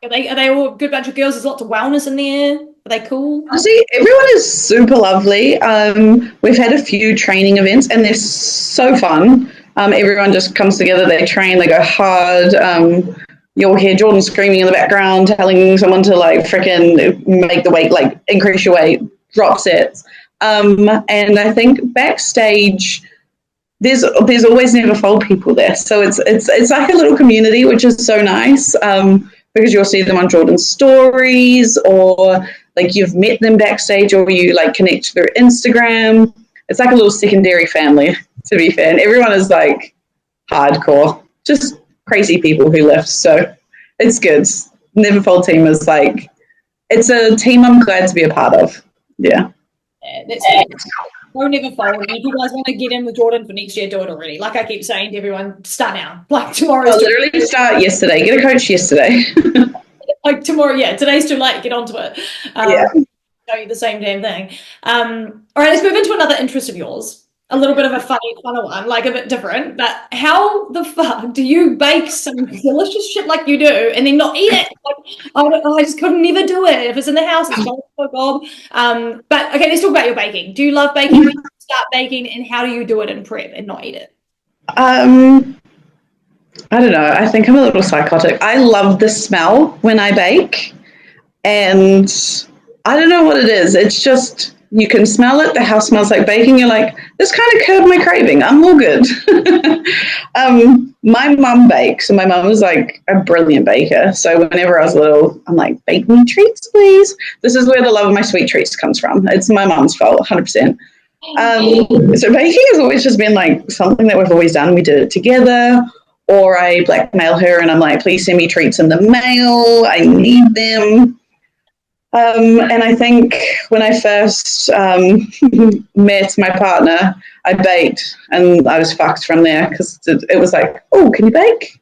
are they all a good bunch of girls? There's lots of wellness in there. Are they cool? Honestly, everyone is super lovely. We've had a few training events, and they're so fun. Everyone just comes together. They train. They go hard. You'll hear Jordan screaming in the background, telling someone to like freaking make the weight, like increase your weight, drop sets. And I think backstage, there's always Neverfold people there, so it's like a little community, which is so nice. Because you'll see them on Jordan's stories, or like you've met them backstage, or you like connect through Instagram. It's like a little secondary family, to be fair. And everyone is like hardcore, just crazy people who lift. So it's good. Neverfold team is like, it's a team I'm glad to be a part of. Yeah. That's no Neverfold. If you guys want to get in with Jordan for next year, do it already. Like I keep saying to everyone, start now. Like tomorrow's literally start yesterday. Get a coach yesterday. Like tomorrow, yeah. Today's too late. Get onto it. Show you the same damn thing. All right, let's move into another interest of yours. A little bit of a funner one, like a bit different. But how the fuck do you bake some delicious shit like you do and then not eat it? Like, I just could never do it. If it's in the house, it's not so gob. But okay, let's talk about your baking. Do you love baking? When you start baking, and how do you do it in prep and not eat it? I don't know. I think I'm a little psychotic. I love the smell when I bake, and I don't know what it is. It's just, you can smell it. The house smells like baking. You're like, this kind of curbed my craving. I'm all good. My mum bakes, and my mum was like a brilliant baker. So whenever I was little, I'm like, bake me treats, please. This is where the love of my sweet treats comes from. It's my mum's fault, 100%. So baking has always just been like something that we've always done. We did it together, or I blackmail her and I'm like, please send me treats in the mail. I need them. And I think when I first met my partner, I baked, and I was fucked from there, because it was like, oh, can you bake?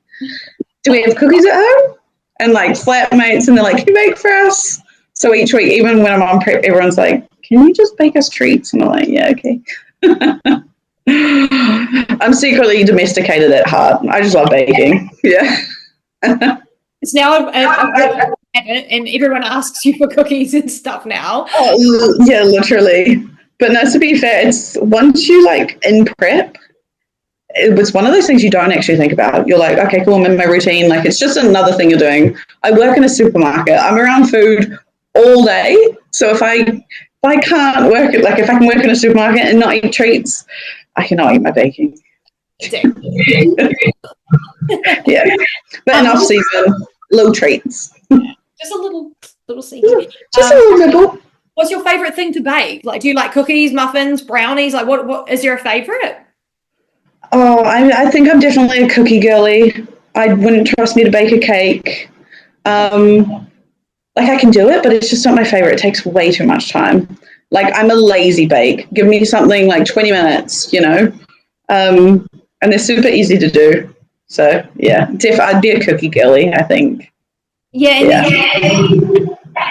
Do we have cookies at home? And like flatmates, and they're like, can you bake for us? So each week, even when I'm on prep, everyone's like, can you just bake us treats? And I'm like, yeah, okay. I'm secretly domesticated at heart. I just love baking. Yeah. It's now and everyone asks you for cookies and stuff now. Oh, yeah, literally. But no, to be fair, it's once you like in prep, it was one of those things you don't actually think about. You're like, okay, cool, I'm in my routine. Like, it's just another thing you're doing. I work in a supermarket. I'm around food all day. So if I can't work it, like if I can work in a supermarket and not eat treats, I cannot eat my baking. Yeah. But in off season, little treats. Just a little sneaky. Just a little nibble. What's your favorite thing to bake? Like, do you like cookies, muffins, brownies? Like, what is there a favorite? Oh, I think I'm definitely a cookie girly. I wouldn't trust me to bake a cake. Like, I can do it, but it's just not my favorite. It takes way too much time. Like, I'm a lazy bake. Give me something like 20 minutes, you know? And they're super easy to do. So, yeah, I'd be a cookie girly, I think. Yeah.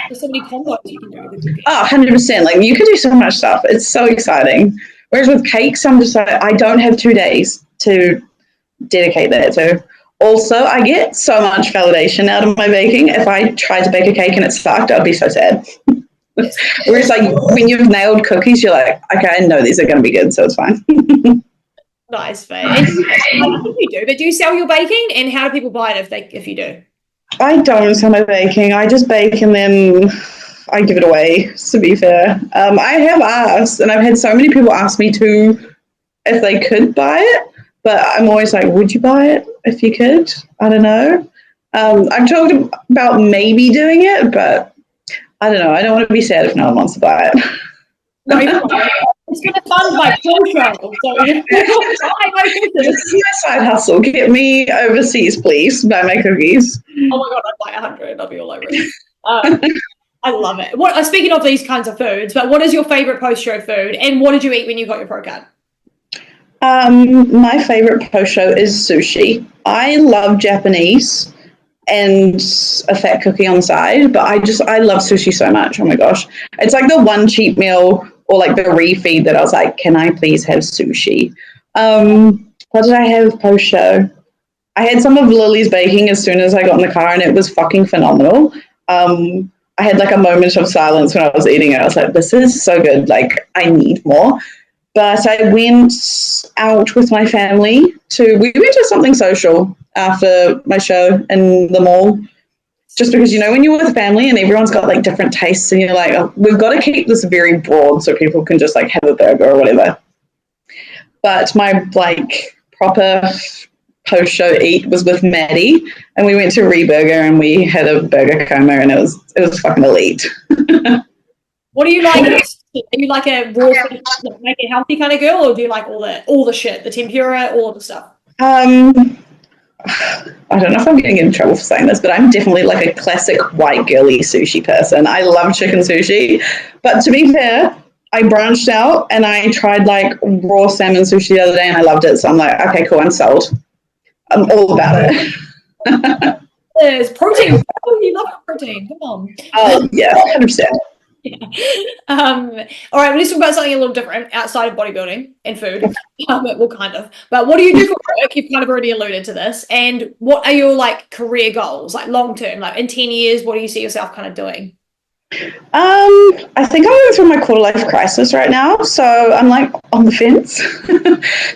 There's so many combos you can do with cookies. Oh, 100%. Like, you can do so much stuff. It's so exciting. Whereas with cakes, I'm just like, I don't have 2 days to dedicate that to. Also, I get so much validation out of my baking. If I tried to bake a cake and it sucked, I'd be so sad. Whereas, like, when you've nailed cookies, you're like, okay, I know these are going to be good, so it's fine. Nice, Faye. I think you do, but do you sell your baking? And how do people buy it if you do? I don't sell my baking. I just bake and then I give it away, to be fair. I have asked, and I've had so many people ask me if they could buy it, but I'm always like, would you buy it if you could? I don't know. I've talked about maybe doing it, but I don't know. I don't want to be sad if no one wants to buy it. No, it's going to fund my pro show. So This is my side hustle. Get me overseas, please. Buy my cookies. Oh my God, I'd buy 100. I'll be all over it. I love it. Speaking of these kinds of foods, but what is your favorite post-show food, and what did you eat when you got your pro card? My favorite post-show is sushi. I love Japanese and a fat cookie on the side, but I love sushi so much. Oh my gosh. It's like the one cheap meal or like the refeed that I was like, can I please have sushi? What did I have post-show? I had some of Lily's baking as soon as I got in the car, and it was fucking phenomenal. I had like a moment of silence when I was eating it. I was like, this is so good. Like, I need more. But I went out with my family we went to something social after my show in the mall. Just because, you know, when you're with family and everyone's got like different tastes and you're like, oh, we've got to keep this very broad so people can just like have a burger or whatever. But my like proper post-show eat was with Maddie, and we went to Reburger and we had a burger coma, and it was fucking elite. What do you like? Are you like a raw, make it healthy kind of girl, or do you like all the shit, the tempura, all of the stuff? I don't know if I'm going to get in trouble for saying this, but I'm definitely like a classic white girly sushi person. I love chicken sushi, but to be fair, I branched out and I tried like raw salmon sushi the other day and I loved it. So I'm like, okay, cool, I'm sold. I'm all about it. There's protein. Oh, you love protein. Come on. Oh, yeah, 100%. Yeah. All right, let's talk about something a little different outside of bodybuilding and food. Well, kind of. But what do you do for work? You've kind of already alluded to this. And what are your like career goals, like long term, like in 10 years? What do you see yourself kind of doing? I think I'm going through my quarter life crisis right now, so I'm like on the fence.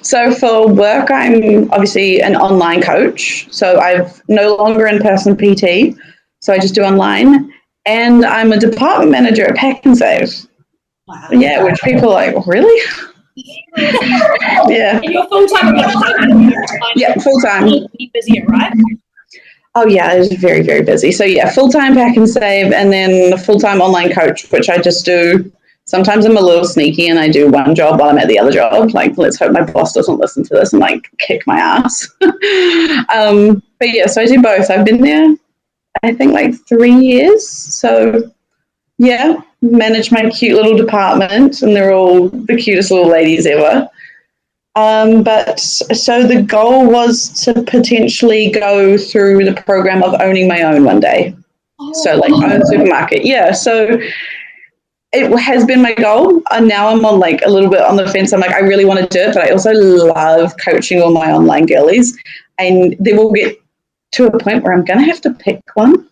So for work, I'm obviously an online coach, so I've no longer in-person PT, so I just do online, and I'm a department manager at Pack and Save. Wow. Yeah, which people are like, really? Yeah. And you're full-time? Yeah, full-time. You're busier, right? Oh, yeah, it was very, very busy. So, yeah, full-time Pack and Save, and then full-time online coach, which I just do. Sometimes I'm a little sneaky and I do one job while I'm at the other job. Like, let's hope my boss doesn't listen to this and, like, kick my ass. But, yeah, so I do both. I've been there, I think, like 3 years. So, yeah, manage my cute little department, and they're all the cutest little ladies ever. But so the goal was to potentially go through the program of owning my own one day. So like own a supermarket. Yeah. So it has been my goal. And now I'm on like a little bit on the fence. I'm like, I really want to do it, but I also love coaching all my online girlies. And they will get to a point where I'm going to have to pick one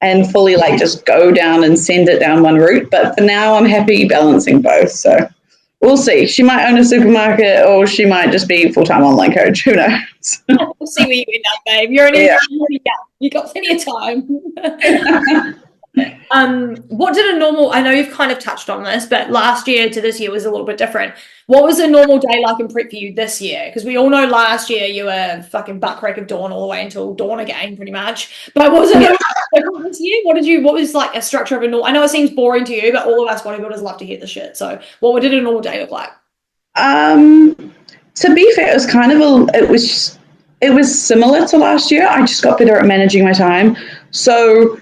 and fully like just go down and send it down one route. But for now, I'm happy balancing both. So we'll see. She might own a supermarket, or she might just be full-time online coach. Who knows? We'll see where you end up, babe. You're only you got plenty of time. What did a normal? I know you've kind of touched on this, but last year to this year was a little bit different. What was a normal day like in prep for you this year? Because we all know last year you were fucking butt crack of dawn all the way until dawn again, pretty much. But was it different this year? What was like a structure of a normal? I know it seems boring to you, but all of us bodybuilders love to hear the shit. So what did a normal day look like? To be fair, it was kind of it was similar to last year. I just got better at managing my time. So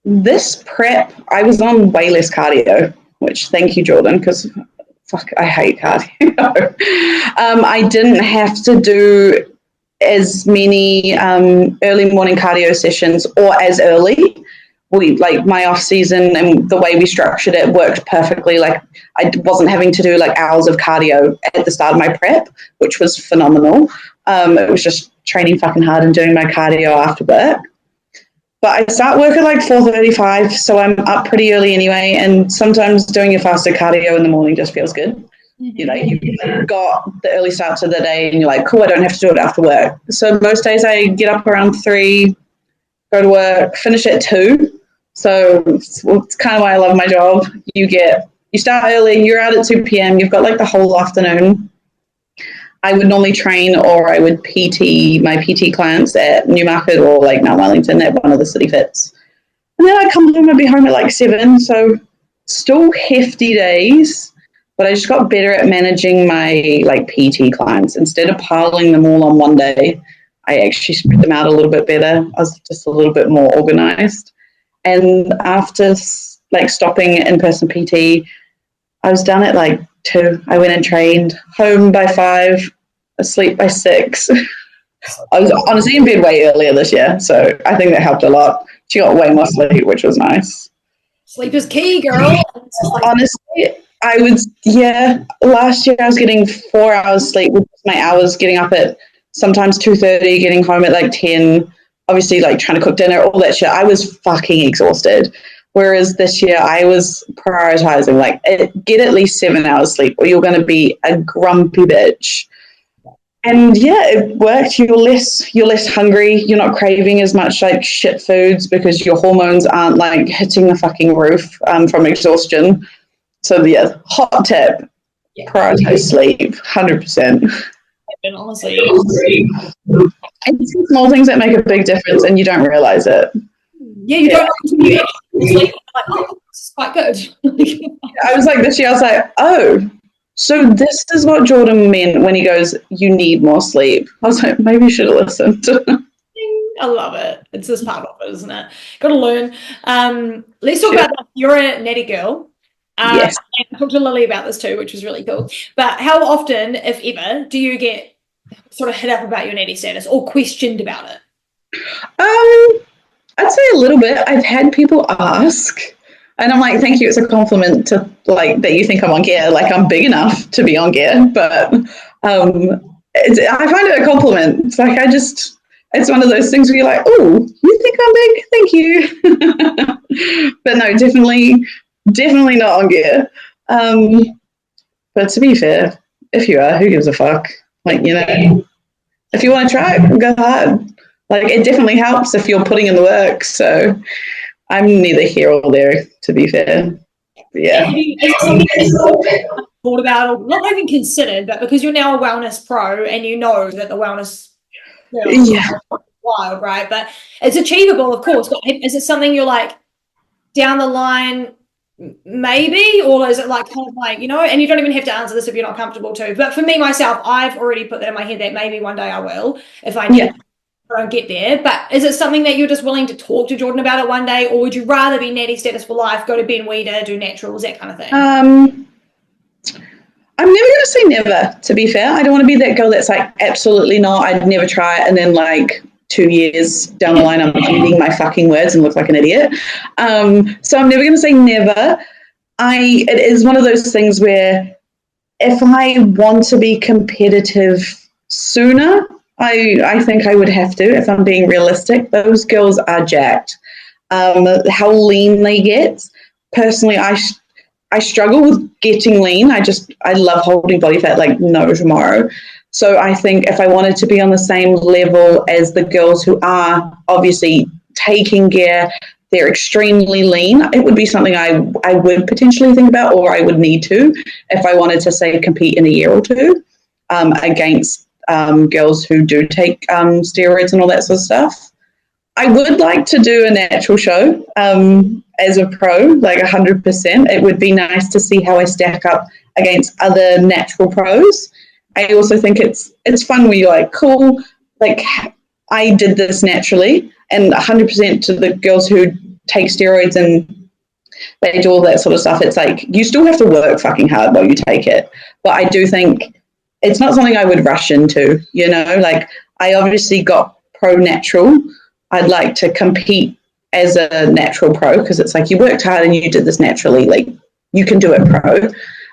this prep, I was on way less cardio, which thank you, Jordan, because fuck, I hate cardio. I didn't have to do as many early morning cardio sessions or as early. Like my off season and the way we structured it worked perfectly. Like I wasn't having to do like hours of cardio at the start of my prep, which was phenomenal. It was just training fucking hard and doing my cardio after work. But I start work at like 4:35, so I'm up pretty early anyway. And sometimes doing your faster cardio in the morning just feels good. You know, you've got the early start to the day and you're like, cool, I don't have to do it after work. So most days I get up around 3, go to work, finish at 2. So it's kind of why I love my job. You start early, you're out at 2 p.m., you've got like the whole afternoon. I would normally train, or I would PT my PT clients at Newmarket or like Mount Wellington at one of the city fits. And then I'd come home, I'd be home at like 7. So still hefty days, but I just got better at managing my like PT clients. Instead of piling them all on one day, I actually spread them out a little bit better. I was just a little bit more organized. And after like stopping in-person PT, I was done at like 2. I went and trained, home by 5, asleep by 6. I was honestly in bed way earlier this year, so I think that helped a lot. She got way more sleep, which was nice. Sleep is key, girl. Honestly, last year I was getting 4 hours sleep with my hours, getting up at sometimes 2:30, getting home at like 10, obviously like trying to cook dinner, all that shit. I was fucking exhausted. Whereas this year I was prioritizing like get at least 7 hours sleep or you're going to be a grumpy bitch. And yeah, it worked. You're less hungry. You're not craving as much like shit foods because your hormones aren't like hitting the fucking roof from exhaustion. So yeah, hot tip, prioritize sleep, 100%. And honestly, it's small things that make a big difference, and you don't realize it. Yeah, you don't know sleep. Like, oh, it's quite good. I was like this year. I was like, oh. So this is what Jordan meant when he goes, you need more sleep. I was like, maybe you should have listened. I love it. It's just part of it, isn't it? Got to learn. Let's talk about that. You're a natty girl. Yes. And I talked to Lily about this too, which was really cool. But how often, if ever, do you get sort of hit up about your natty status or questioned about it? I'd say a little bit. I've had people ask. And I'm like, thank you. It's a compliment to like that you think I'm on gear. Like I'm big enough to be on gear, but I find it a compliment. It's like it's one of those things where you're like, oh, you think I'm big? Thank you. But no, definitely not on gear. But to be fair, if you are, who gives a fuck? Like, you know, if you want to try it, go hard. Like it definitely helps if you're putting in the work. So I'm neither here or there, to be fair. But yeah. It's something you've thought about, or not even considered, but because you're now a wellness pro and you know that the wellness is wild, right? But it's achievable, of course. But is it something you're like down the line, maybe, or is it like kind of like, you know, and you don't even have to answer this if you're not comfortable to. But for me, myself, I've already put that in my head that maybe one day I will if I need I don't get there. But is it something that you're just willing to talk to Jordan about it one day, or would you rather be natty status for life, go to Ben Weeder, do naturals, that kind of thing? I'm never going to say never, to be fair. I don't want to be that girl that's like, absolutely not, I'd never try it. And then like 2 years down the line, I'm eating my fucking words and look like an idiot. So I'm never going to say never. It is one of those things where if I want to be competitive sooner, I think I would have to, if I'm being realistic. Those girls are jacked. How lean they get. Personally, I struggle with getting lean. I love holding body fat like no tomorrow. So I think if I wanted to be on the same level as the girls who are obviously taking gear, they're extremely lean, it would be something I would potentially think about, or I would need to, if I wanted to, say, compete in a year or two against girls who do take steroids and all that sort of stuff. I would like to do a natural show as a pro, like 100%. It would be nice to see how I stack up against other natural pros. I also think it's fun when you're like, cool, like I did this naturally, and 100% to the girls who take steroids and they do all that sort of stuff. It's like you still have to work fucking hard while you take it. But I do think it's not something I would rush into, you know, like I obviously got pro natural. I'd like to compete as a natural pro because it's like you worked hard and you did this naturally, like you can do it pro.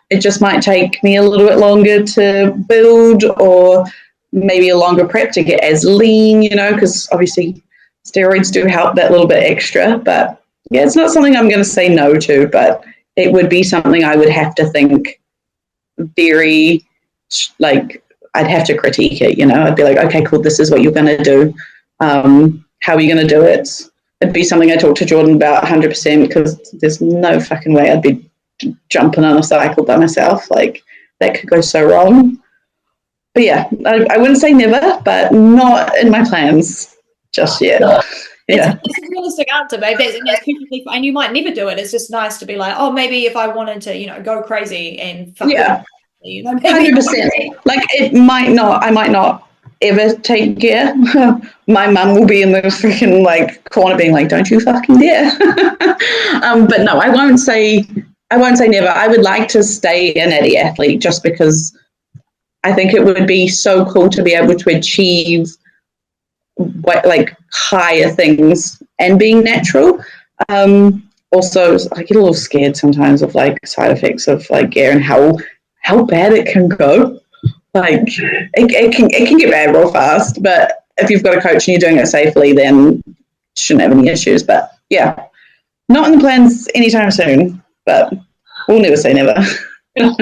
It just might take me a little bit longer to build, or maybe a longer prep to get as lean, you know, because obviously steroids do help that little bit extra. But yeah, it's not something I'm going to say no to, but it would be something I would have to think very, like, I'd have to critique it, you know. I'd be like, okay, cool, this is what you're going to do. How are you going to do it? It'd be something I talk to Jordan about 100%, because there's no fucking way I'd be jumping on a cycle by myself. Like, that could go so wrong. but yeah, I wouldn't say never, but not in my plans just yet. Yeah. It's a realistic answer, babe. That's perfectly fine. And you might never do it. It's just nice to be like, oh, maybe if I wanted to, you know, go crazy and fuck it, you know, maybe 100%. Like I might not ever take gear. My mum will be in the freaking like corner being like, don't you fucking dare. But no, I won't say never. I would like to stay an Eddie athlete just because I think it would be so cool to be able to achieve like higher things and being natural. Also, I get a little scared sometimes of like side effects of like gear and how bad it can go. Like it can get bad real fast, but if you've got a coach and you're doing it safely, then shouldn't have any issues. But yeah, not in the plans anytime soon, but we'll never say never. And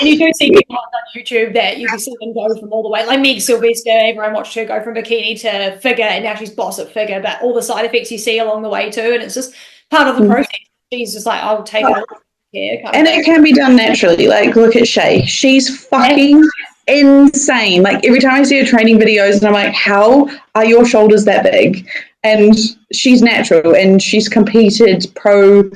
you do see people on YouTube that you can see them go from all the way, like Meg Sylvester, everyone watched her go from bikini to figure, and now she's boss at figure, but all the side effects you see along the way too, and it's just part of the process. She's just like, I'll take it. And it can be done naturally. Like, look at Shay. She's fucking insane. Like, every time I see her training videos, and I'm like, how are your shoulders that big? And she's natural, and she's competed pro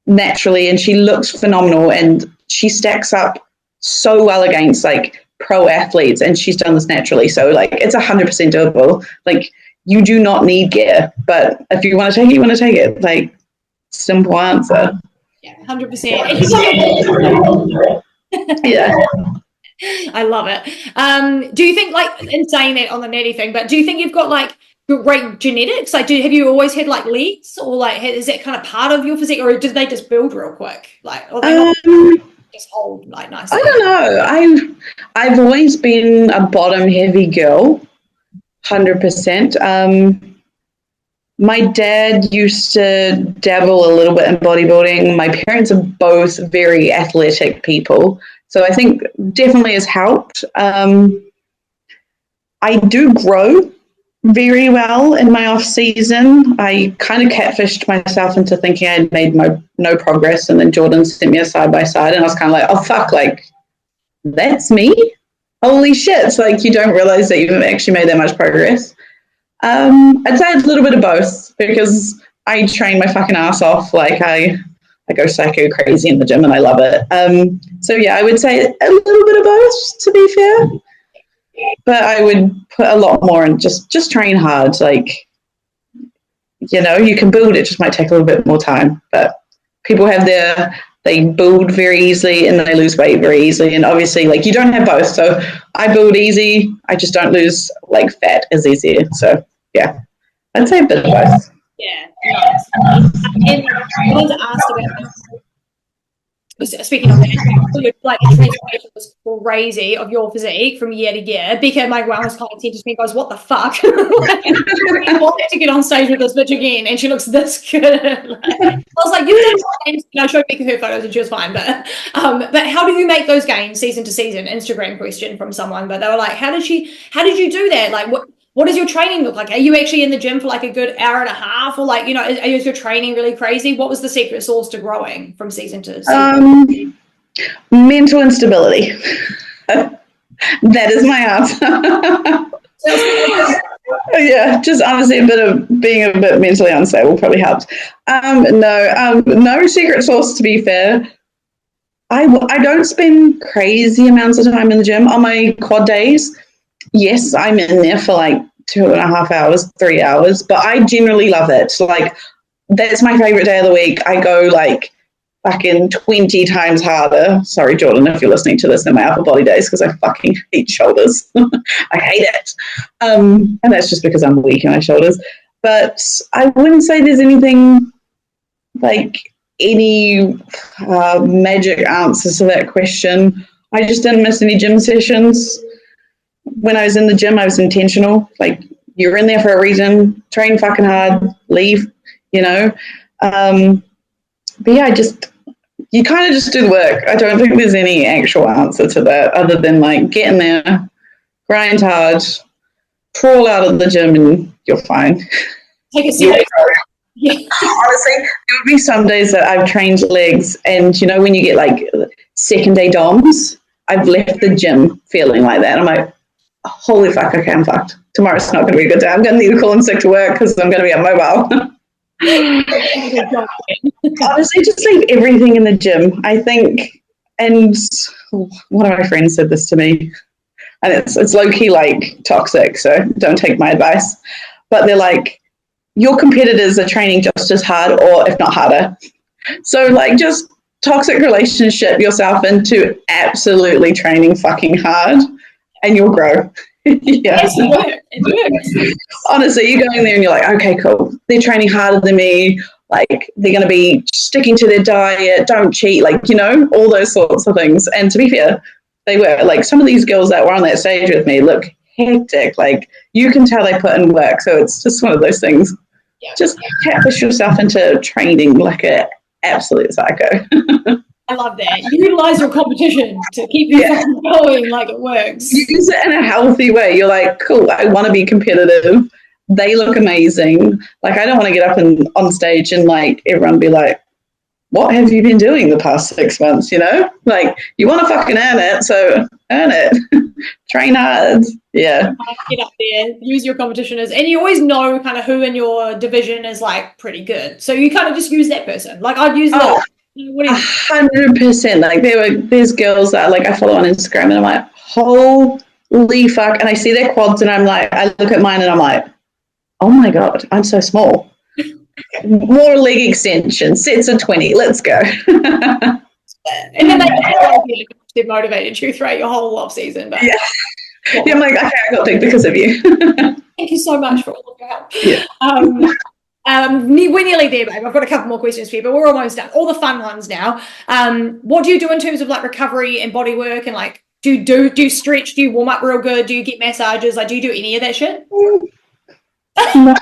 naturally, and she looks phenomenal, and she stacks up so well against like pro athletes, and she's done this naturally. So like it's 100% doable. Like you do not need gear, but if you want to take it, you want to take it. Like simple answer. Yeah, 100%. Yeah. I love it. Do you think, like, in saying that on the natty thing, but do you think you've got like great genetics? Like, have you always had like legs, or like is that kind of part of your physique, or did they just build real quick? Like, or they not just hold like nicely? I don't know. I've always been a bottom heavy girl, 100%. My dad used to dabble a little bit in bodybuilding. My parents are both very athletic people, so I think definitely has helped. I do grow very well in my off season. I kind of catfished myself into thinking I had made no progress, and then Jordan sent me a side by side, and I was kind of like, oh fuck, like that's me. Holy shit! It's like you don't realize that you've actually made that much progress. I'd say it's a little bit of both, because I train my fucking ass off. Like I go psycho crazy in the gym, and I love it. So yeah, I would say a little bit of both, to be fair. But I would put a lot more in just train hard. Like, you know, you can build, it just might take a little bit more time. But people have they build very easily and they lose weight very easily. And obviously, like, you don't have both. So I build easy. I just don't lose, like, fat as easy. So, yeah, I'd say a bit of both. Yeah, nice. And I wanted to ask about, speaking of that, like the transformation was crazy of your physique from year to year. Becca, my wellness client, just me goes, "What the fuck?" I wanted to get on stage with this bitch again, and she looks this good. I was like, "You did," and I showed Becca her photos, and she was fine. But how do you make those gains season to season? Instagram question from someone, but they were like, "How did you do that? Like, what does your training look like? Are you actually in the gym for like a good hour and a half, or like, you know, is your training really crazy? What was the secret sauce to growing from season to season?" Mental instability. That is my answer. Yeah, just honestly a bit of being a bit mentally unstable probably helped. No secret sauce, to be fair. I don't spend crazy amounts of time in the gym. On my quad days, yes, I'm in there for like 2.5 hours, 3 hours, but I generally love it. So like, that's my favorite day of the week. I go like fucking 20 times harder. Sorry, Jordan, if you're listening to this in my upper body days, because I fucking hate shoulders. I hate it. And that's just because I'm weak in my shoulders. But I wouldn't say there's anything like any magic answers to that question. I just didn't miss any gym sessions. When I was in the gym, I was intentional. Like, you're in there for a reason. Train fucking hard. Leave, you know. But yeah, you kind of just do the work. I don't think there's any actual answer to that other than like get in there, grind hard, crawl out of the gym, and you're fine. Take a serious. Yeah. Honestly, there would be some days that I've trained legs, and you know when you get like second day DOMs, I've left the gym feeling like that. I'm like, holy fuck, okay, I'm fucked. Tomorrow's not going to be a good day. I'm going to need to call in sick to work because I'm going to be immobile. Honestly, just leave everything in the gym, I think. And one of my friends said this to me, and it's low-key like toxic, so don't take my advice. But they're like, your competitors are training just as hard, or if not harder. So like, just toxic relationship yourself into absolutely training fucking hard, and you'll grow. Yeah. Yes, it works. Honestly, you're going there and you're like, okay, cool. They're training harder than me. Like, they're going to be sticking to their diet. Don't cheat. Like, you know, all those sorts of things. And to be fair, they were. Like, some of these girls that were on that stage with me look hectic. Like, you can tell they put in work. So it's just one of those things. Yeah. Just catfish yourself into training like an absolute psycho. I love that. You utilize your competition to keep you going, like it works. Use it in a healthy way. You're like, cool, I want to be competitive. They look amazing. Like, I don't want to get up and on stage and like everyone be like, what have you been doing the past 6 months? You know, like, you want to fucking earn it, so earn it. Train hard. Yeah. Get up there, use your competition and you always know kind of who in your division is like pretty good. So you kind of just use that person. Like, I'd use that. 100%. Like, there's girls that like I follow on Instagram and I'm like, holy fuck. And I see their quads and I'm like, I look at mine and I'm like, oh my God, I'm so small. More leg extension, sets of 20, let's go. And then they've motivated you throughout your whole off season. But yeah, I'm like, okay, I got big because of you. Thank you so much for all of your help. Yeah. We're nearly there, babe. I've got a couple more questions for you, but we're almost done. All the fun ones now. What do you do in terms of like recovery and body work, and like do you stretch? Do you warm up real good? Do you get massages? Like, do you do any of that shit? No.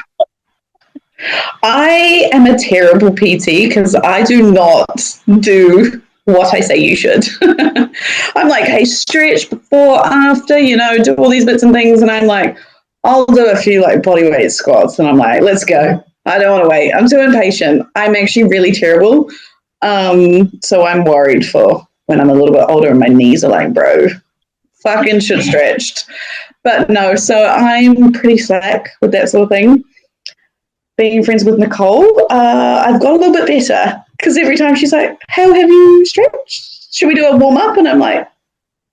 I am a terrible PT because I do not do what I say you should. I'm like, hey, stretch before, after, you know, do all these bits and things, and I'm like, I'll do a few like body weight squats, and I'm like, let's go. I don't want to wait. I'm too impatient. I'm actually really terrible. So I'm worried for when I'm a little bit older and my knees are like, bro, fucking shit stretched. But no, so I'm pretty slack with that sort of thing. Being friends with Nicole, I've got a little bit better because every time she's like, how have you stretched? Should we do a warm up? And I'm like,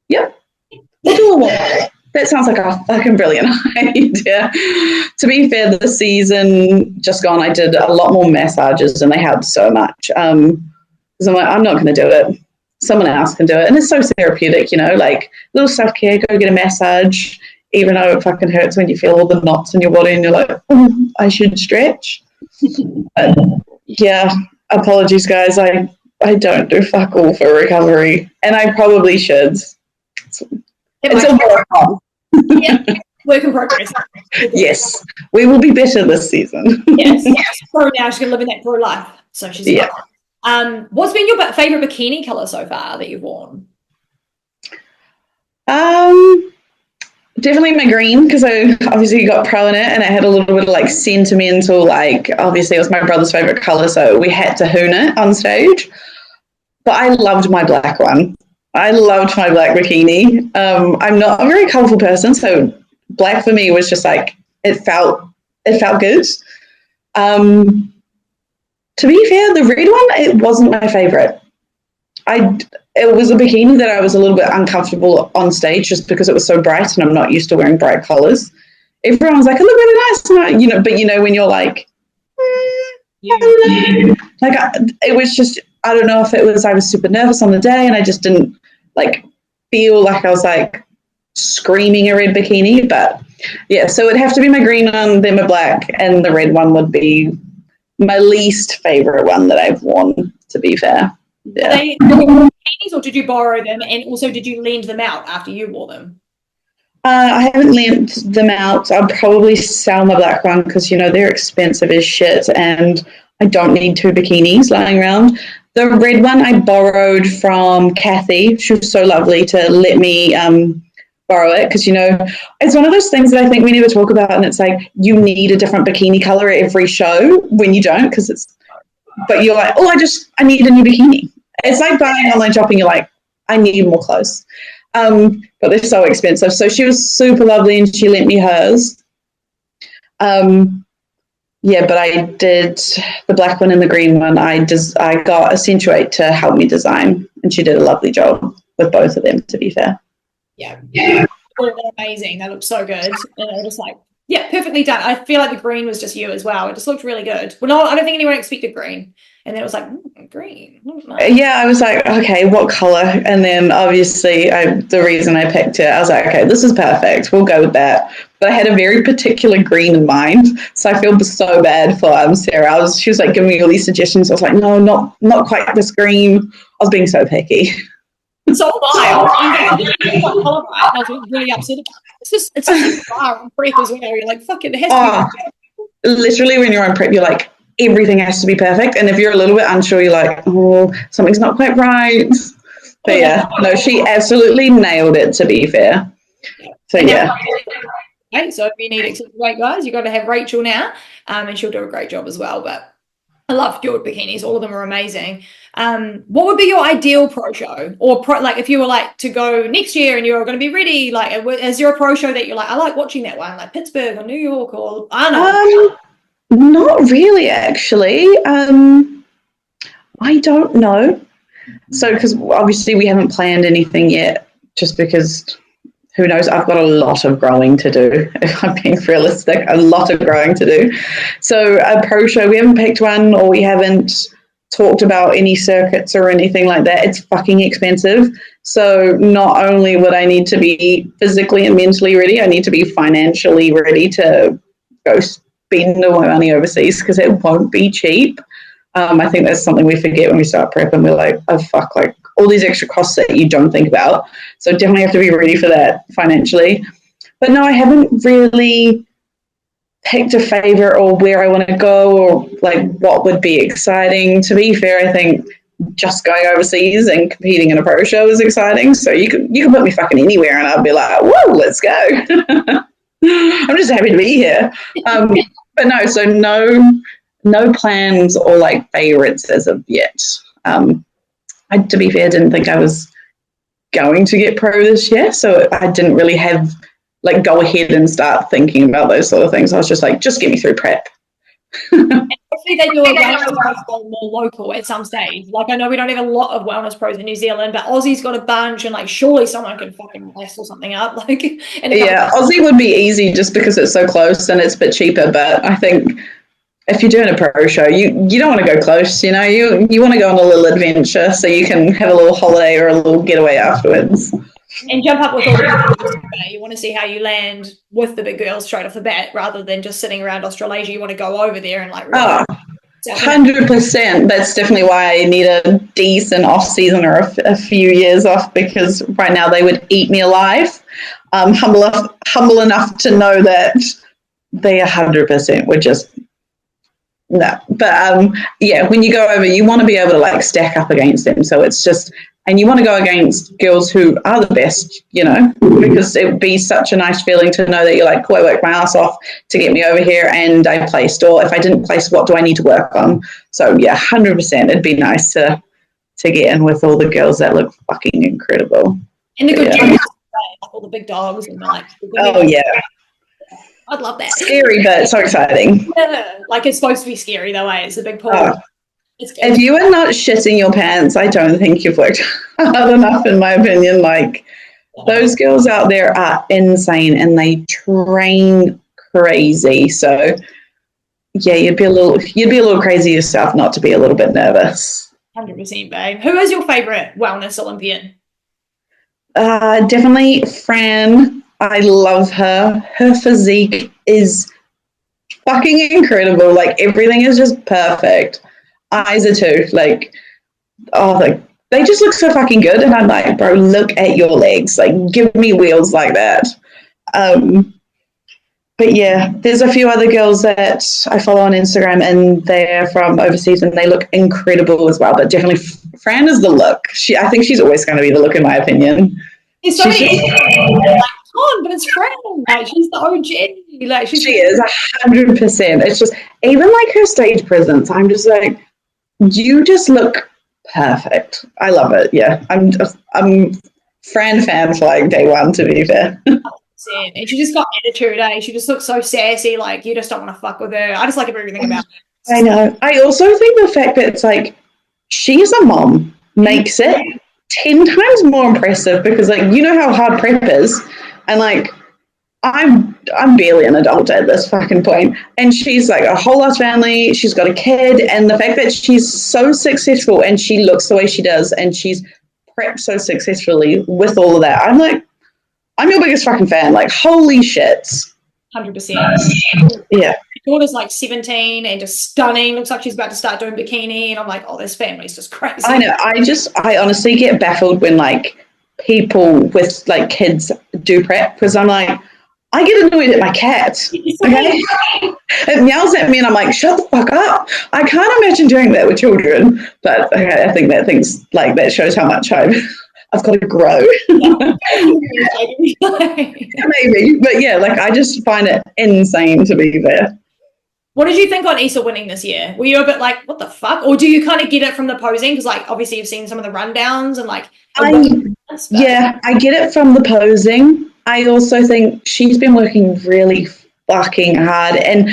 yep, we'll do a warm up. That sounds like a fucking brilliant idea. To be fair, the season just gone, I did a lot more massages and they helped so much. Because I'm like, I'm not going to do it. Someone else can do it. And it's so therapeutic, you know, like little self-care, go get a massage, even though it fucking hurts when you feel all the knots in your body and you're like, oh, I should stretch. But yeah, apologies, guys. I don't do fuck all for recovery. And I probably should. It's a work. Yeah, work in progress. Yes, we will be better this season. Yes. Pro now, she's going to live in that pro life. So she's what's been your favourite bikini colour so far that you've worn? Definitely my green, because I obviously got pro in it and it had a little bit of like sentimental, like obviously it was my brother's favourite colour, so we had to hoon it on stage. But I loved my black one. I loved my black bikini. I'm not a very colourful person, so black for me was just like, it felt good. To be fair, the red one, it wasn't my favourite. It was a bikini that I was a little bit uncomfortable on stage just because it was so bright and I'm not used to wearing bright colours. Everyone was like, it looked really nice, you know, but you know when you're like, like it was just, I don't know if it was I was super nervous on the day and I just didn't like feel like I was like screaming a red bikini. But yeah, so it'd have to be my green one, then my black, and the red one would be my least favourite one that I've worn, to be fair. Yeah. Are they bikinis, or did you borrow them, and also did you lend them out after you wore them? I haven't lent them out. I'll probably sell my black one because, you know, they're expensive as shit and I don't need two bikinis lying around. The red one I borrowed from Kathy. She was so lovely to let me borrow it because, you know, it's one of those things that I think we never talk about, and it's like you need a different bikini colour at every show when you don't, because it's, but you're like, oh, I need a new bikini. It's like buying online shopping. You're like, I need more clothes. But they're so expensive. So she was super lovely and she lent me hers. Yeah, but I did the black one and the green one. I got Accentuate to help me design, and she did a lovely job with both of them, to be fair. Yeah. They're amazing. They look so good. And they're just like, yeah, perfectly done. I feel like the green was just you as well. It just looked really good. Well, no, I don't think anyone expected green. And then it was like, green. Yeah, I was like, okay, what color? And then obviously the reason I picked it, I was like, okay, this is perfect. We'll go with that. But I had a very particular green in mind. So I feel so bad for Sarah. She was like giving me all these suggestions. I was like, no, not quite this green. I was being so picky. So am I. I was really upset about it. It's just far on prep as well. You're like, fuck it, it has to be. Literally, when you're on prep, you're like, everything has to be perfect. And if you're a little bit unsure, you're like, oh, something's not quite right. But yeah, no, she absolutely nailed it, to be fair. So yeah. Okay, so if you need Accentuate, guys, you've got to have Rachel now, and she'll do a great job as well. But I love your bikinis. All of them are amazing. What would be your ideal pro show, or like if you were like to go next year and you're going to be ready? Like, is there a pro show that you're like, I like watching that one, like Pittsburgh or New York or I don't know? Not really, actually. I don't know. So, because obviously we haven't planned anything yet, just because who knows? I've got a lot of growing to do. If I'm being realistic, a lot of growing to do. So, a pro show, we haven't picked one, or we haven't talked about any circuits or anything like that. It's fucking expensive. So, not only would I need to be physically and mentally ready, I need to be financially ready to go spend all my money overseas, because it won't be cheap. I think that's something we forget when we start prep, and we're like, oh fuck, like all these extra costs that you don't think about. So definitely have to be ready for that financially. But no, I haven't really picked a favorite or where I want to go, or like what would be exciting. To be fair, I think just going overseas and competing in a pro show is exciting. So you can put me fucking anywhere and I'll be like, whoa, let's go. I'm just happy to be here. But no, so no plans or like favorites as of yet. To be fair, I didn't think I was going to get pro this year, so I didn't really have like go ahead and start thinking about those sort of things. I was just like, just get me through prep. Hopefully they do a wellness pro more local at some stage. Like I know we don't have a lot of wellness pros in New Zealand, but Aussie's got a bunch, and like surely someone could fucking wrestle something up. Like yeah, Aussie would be easy just because it's so close and it's a bit cheaper. But I think if you're doing a pro show, you don't want to go close. You know, you want to go on a little adventure so you can have a little holiday or a little getaway afterwards. And jump up with all the big girls. You want to see how you land with the big girls straight off the bat, rather than just sitting around Australasia. You want to go over there and like really 100%. That's definitely why I need a decent off season or a few years off, because right now they would eat me alive. Humble enough to know that they 100% would just no. But yeah, when you go over, you want to be able to like stack up against them. So it's just. And you want to go against girls who are the best, you know, because it would be such a nice feeling to know that you're like, cool, I worked my ass off to get me over here and I placed. Or if I didn't place, what do I need to work on? So, yeah, 100%. It'd be nice to get in with all the girls that look fucking incredible. And the good dogs, like all the big dogs. And like, oh, yeah. I'd love that. Scary, but so exciting. Yeah, like it's supposed to be scary, though, eh? It's a big pool. Oh. If you are not shitting your pants, I don't think you've worked hard enough, in my opinion. Like, those girls out there are insane and they train crazy. So, yeah, you'd be a little crazy yourself not to be a little bit nervous. 100%, babe. Who is your favorite wellness Olympian? Definitely Fran. I love her. Her physique is fucking incredible. Like, everything is just perfect. Eyes are too, like, oh, like, they just look so fucking good. And I'm like, bro, look at your legs. Like, give me wheels like that. But yeah, there's a few other girls that I follow on Instagram and they're from overseas and they look incredible as well. But definitely Fran is the look. I think she's always going to be the look, in my opinion. There's so many like, but it's Fran. Like, she's the OG. Like, she is 100%. It's just, even like her stage presence, I'm just like, you just look perfect. I love it. Yeah, I'm Fran fan for like day one, to be fair. And she just got attitude, eh? She just looks so sassy, like you just don't want to fuck with her. I just like everything about her. I know. I also think the fact that it's like she's a mom makes it 10 times more impressive because, like, you know how hard prep is, and like I'm barely an adult at this fucking point, and she's like a whole lot family. She's got a kid, and the fact that she's so successful and she looks the way she does, and she's prepped so successfully with all of that, I'm like, I'm your biggest fucking fan. Like, holy shit. 100%. Yeah. My daughter's like 17 and just stunning. Looks like she's about to start doing bikini, and I'm like, oh, this family's just crazy. I know. I honestly get baffled when like people with like kids do prep, because I'm like, I get annoyed at my cat. Okay? It meows at me and I'm like, shut the fuck up. I can't imagine doing that with children. But okay, I think that shows how much I've got to grow. Maybe. But yeah, like I just find it insane to be there. What did you think on Issa winning this year? Were you a bit like, what the fuck? Or do you kind of get it from the posing? Because like obviously you've seen some of the rundowns and like yeah, I get it from the posing. I also think she's been working really fucking hard, and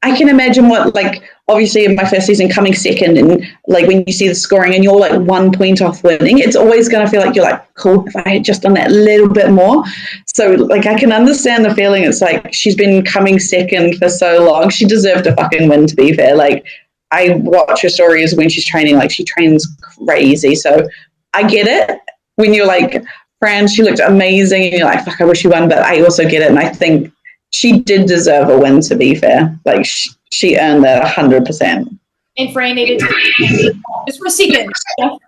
I can imagine what, like, obviously in my first season coming second, and like when you see the scoring and you're like 1 point off winning, it's always going to feel like you're like, cool, if I had just done that little bit more. So like I can understand the feeling. It's like she's been coming second for so long. She deserved a fucking win, to be fair. Like I watch her stories when she's training, like she trains crazy. So I get it when you're like, Fran, she looked amazing, and you're like, fuck, I wish she won, but I also get it, and I think she did deserve a win, to be fair. Like, she earned that 100%. And Fran needed to just for a second.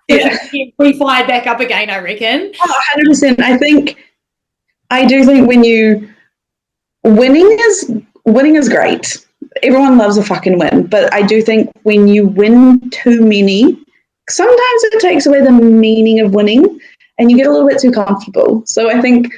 Yeah. Pre-fired back up again, I reckon. Oh, 100%. I do think winning is great. Everyone loves a fucking win, but I do think when you win too many, sometimes it takes away the meaning of winning, and you get a little bit too comfortable. So I think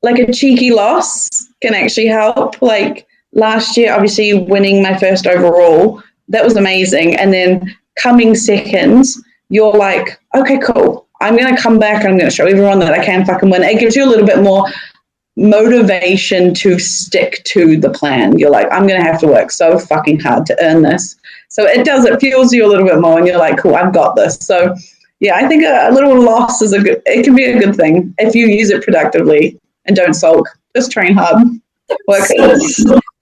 like a cheeky loss can actually help. Like last year, obviously winning my first overall, that was amazing. And then coming second, you're like, okay, cool. I'm going to come back and I'm going to show everyone that I can fucking win. It gives you a little bit more motivation to stick to the plan. You're like, I'm going to have to work so fucking hard to earn this. So it fuels you a little bit more, and you're like, cool, I've got this. So yeah, I think a little loss it can be a good thing if you use it productively and don't sulk. Just train hard. Work hard.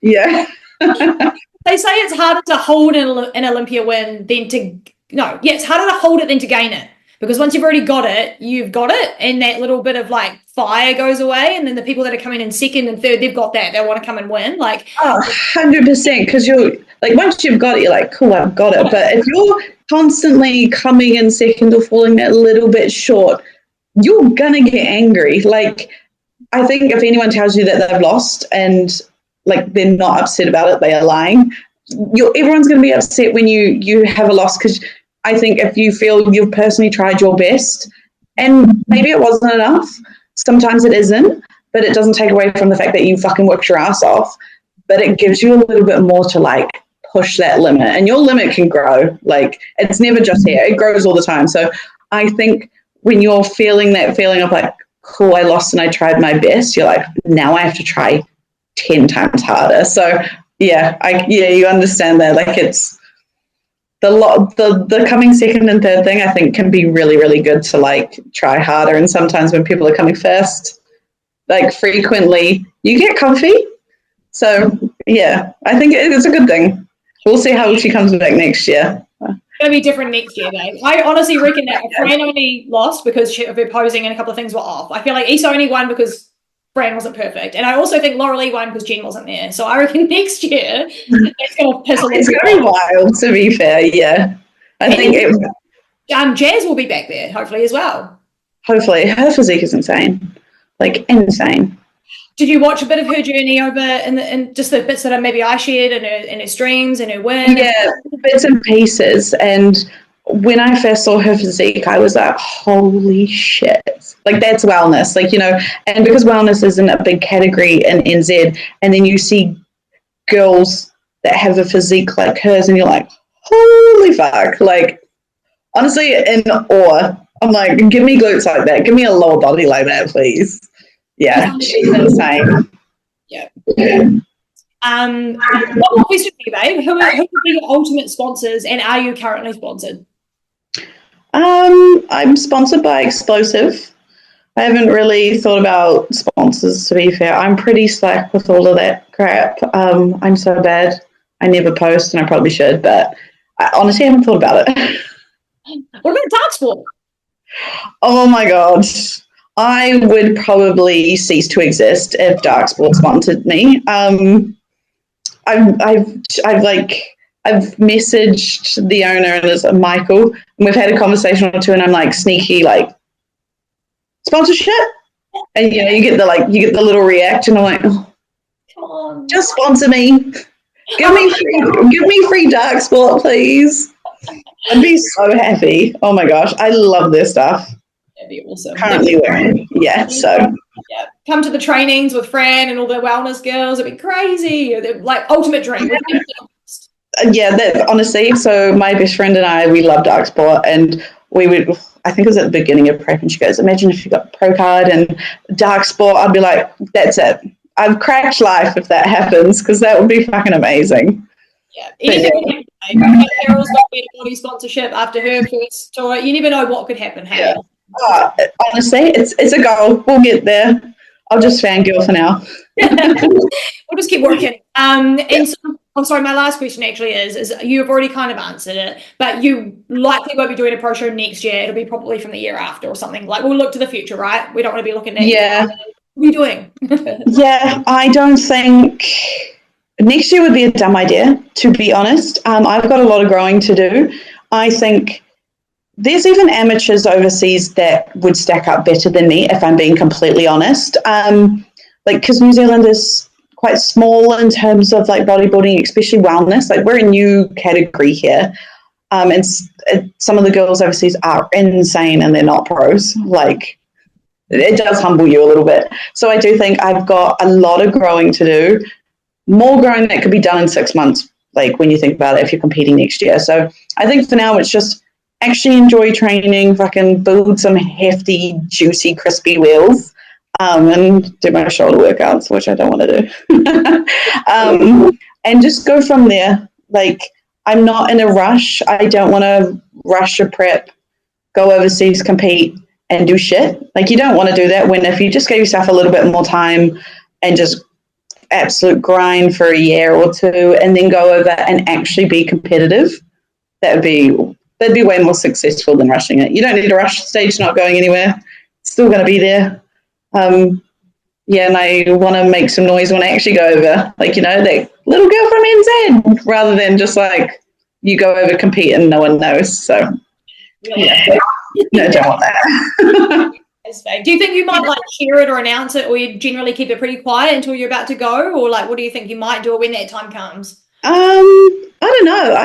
Yeah. They say it's harder to hold an Olympia win it's harder to hold it than to gain it. Because once you've already got it, you've got it, and that little bit of like fire goes away, and then the people that are coming in second and third, they've got that. They want to come and win. Like 100%, because you're like, once you've got it, you're like, cool, I've got it. But if you're constantly coming in second or falling that little bit short, you're gonna get angry. Like, I think if anyone tells you that they've lost and like they're not upset about it, they are lying. Everyone's gonna be upset when you have a loss, because I think if you feel you've personally tried your best and maybe it wasn't enough, sometimes it isn't, but it doesn't take away from the fact that you fucking worked your ass off. But it gives you a little bit more to like push that limit, and your limit can grow. Like, it's never just here, it grows all the time. So I think when you're feeling that feeling of like, cool, I lost and I tried my best, you're like, now I have to try 10 times harder. So yeah, you understand that. Like, it's the coming second and third thing, I think, can be really, really good to like try harder. And sometimes when people are coming first, like frequently you get comfy. So yeah, I think it's a good thing. We'll see how she comes back next year. It's going to be different next year, though. I honestly reckon that Fran only lost because of her posing and a couple of things were off. I feel like Issa only won because Fran wasn't perfect. And I also think Lauralee won because Jen wasn't there. So I reckon next year it's going to piss a little bit. It's going to be wild, to be fair, yeah. I think Jazz will be back there, hopefully, as well. Hopefully. Her physique is insane. Like, insane. Did you watch a bit of her journey over and just the bits that maybe I shared in her streams and her win? Yeah, bits and pieces. And when I first saw her physique, I was like, holy shit. Like, that's wellness. Like, you know, and because wellness isn't a big category in NZ, and then you see girls that have a physique like hers, and you're like, holy fuck. Like, honestly, in awe I'm like, give me glutes like that. Give me a lower body like that, please. Yeah, she's insane. Yeah. One more question for you, babe. Who are your ultimate sponsors, and are you currently sponsored? I'm sponsored by Explosive. I haven't really thought about sponsors, to be fair. I'm pretty slack with all of that crap. I'm so bad. I never post, and I probably should, but I honestly haven't thought about it. What about dark sport? Oh my God. I would probably cease to exist if dark sport sponsored me. I've messaged the owner, and it's Michael, and we've had a conversation or two, and I'm like sneaky, like, sponsorship, and you get the little react, and I'm like, oh, come on, just sponsor me, give me free dark sport, please. I'd be so happy. Oh my gosh, I love this stuff. That'd be awesome. Currently wearing, yeah. Come to the trainings with Fran and all the wellness girls. It'd be crazy. They're like ultimate dream. Yeah, that honestly. So my best friend and I, we love dark sport, and we would. I think it was at the beginning of prep, and she goes, "Imagine if you got pro card and dark sport." I'd be like, "That's it. I've cracked life if that happens, because that would be fucking amazing." Yeah, Carol's got a body sponsorship after her first tour. You never know what could happen. Hey. Yeah. Honestly, it's a goal. We'll get there. I'll just fangirl for now. We'll just keep working. And so, I'm sorry, my last question actually is you've already kind of answered it, but you likely won't be doing a pro show next year. It'll be probably from the year after or something. Like, we'll look to the future, right? We don't want to be looking at what are you doing? Yeah, I don't think next year would be a dumb idea, to be honest. I've got a lot of growing to do. I think there's even amateurs overseas that would stack up better than me, if I'm being completely honest. Because New Zealand is quite small in terms of like bodybuilding, especially wellness. Like, we're a new category here. And some of the girls overseas are insane, and they're not pros. Like, it does humble you a little bit. So I do think I've got a lot of growing to do, more growing that could be done in 6 months, like when you think about it, if you're competing next year. So I think for now it's just actually enjoy training, fucking build some hefty, juicy, crispy wheels, and do my shoulder workouts, which I don't want to do. And just go from there. Like, I'm not in a rush. I don't want to rush a prep, go overseas, compete, and do shit. Like, you don't want to do that when if you just give yourself a little bit more time and just absolute grind for a year or two and then go over and actually be competitive, that'd be way more successful than rushing it. You don't need to rush the stage not going anywhere. It's still going to be there. And I want to make some noise when I actually go over. Like, that little girl from NZ, rather than just like you go over, compete, and no one knows. So, yeah. No, don't want that. Do you think you might like share it or announce it, or you generally keep it pretty quiet until you're about to go? Or like, what do you think you might do when that time comes? I don't know.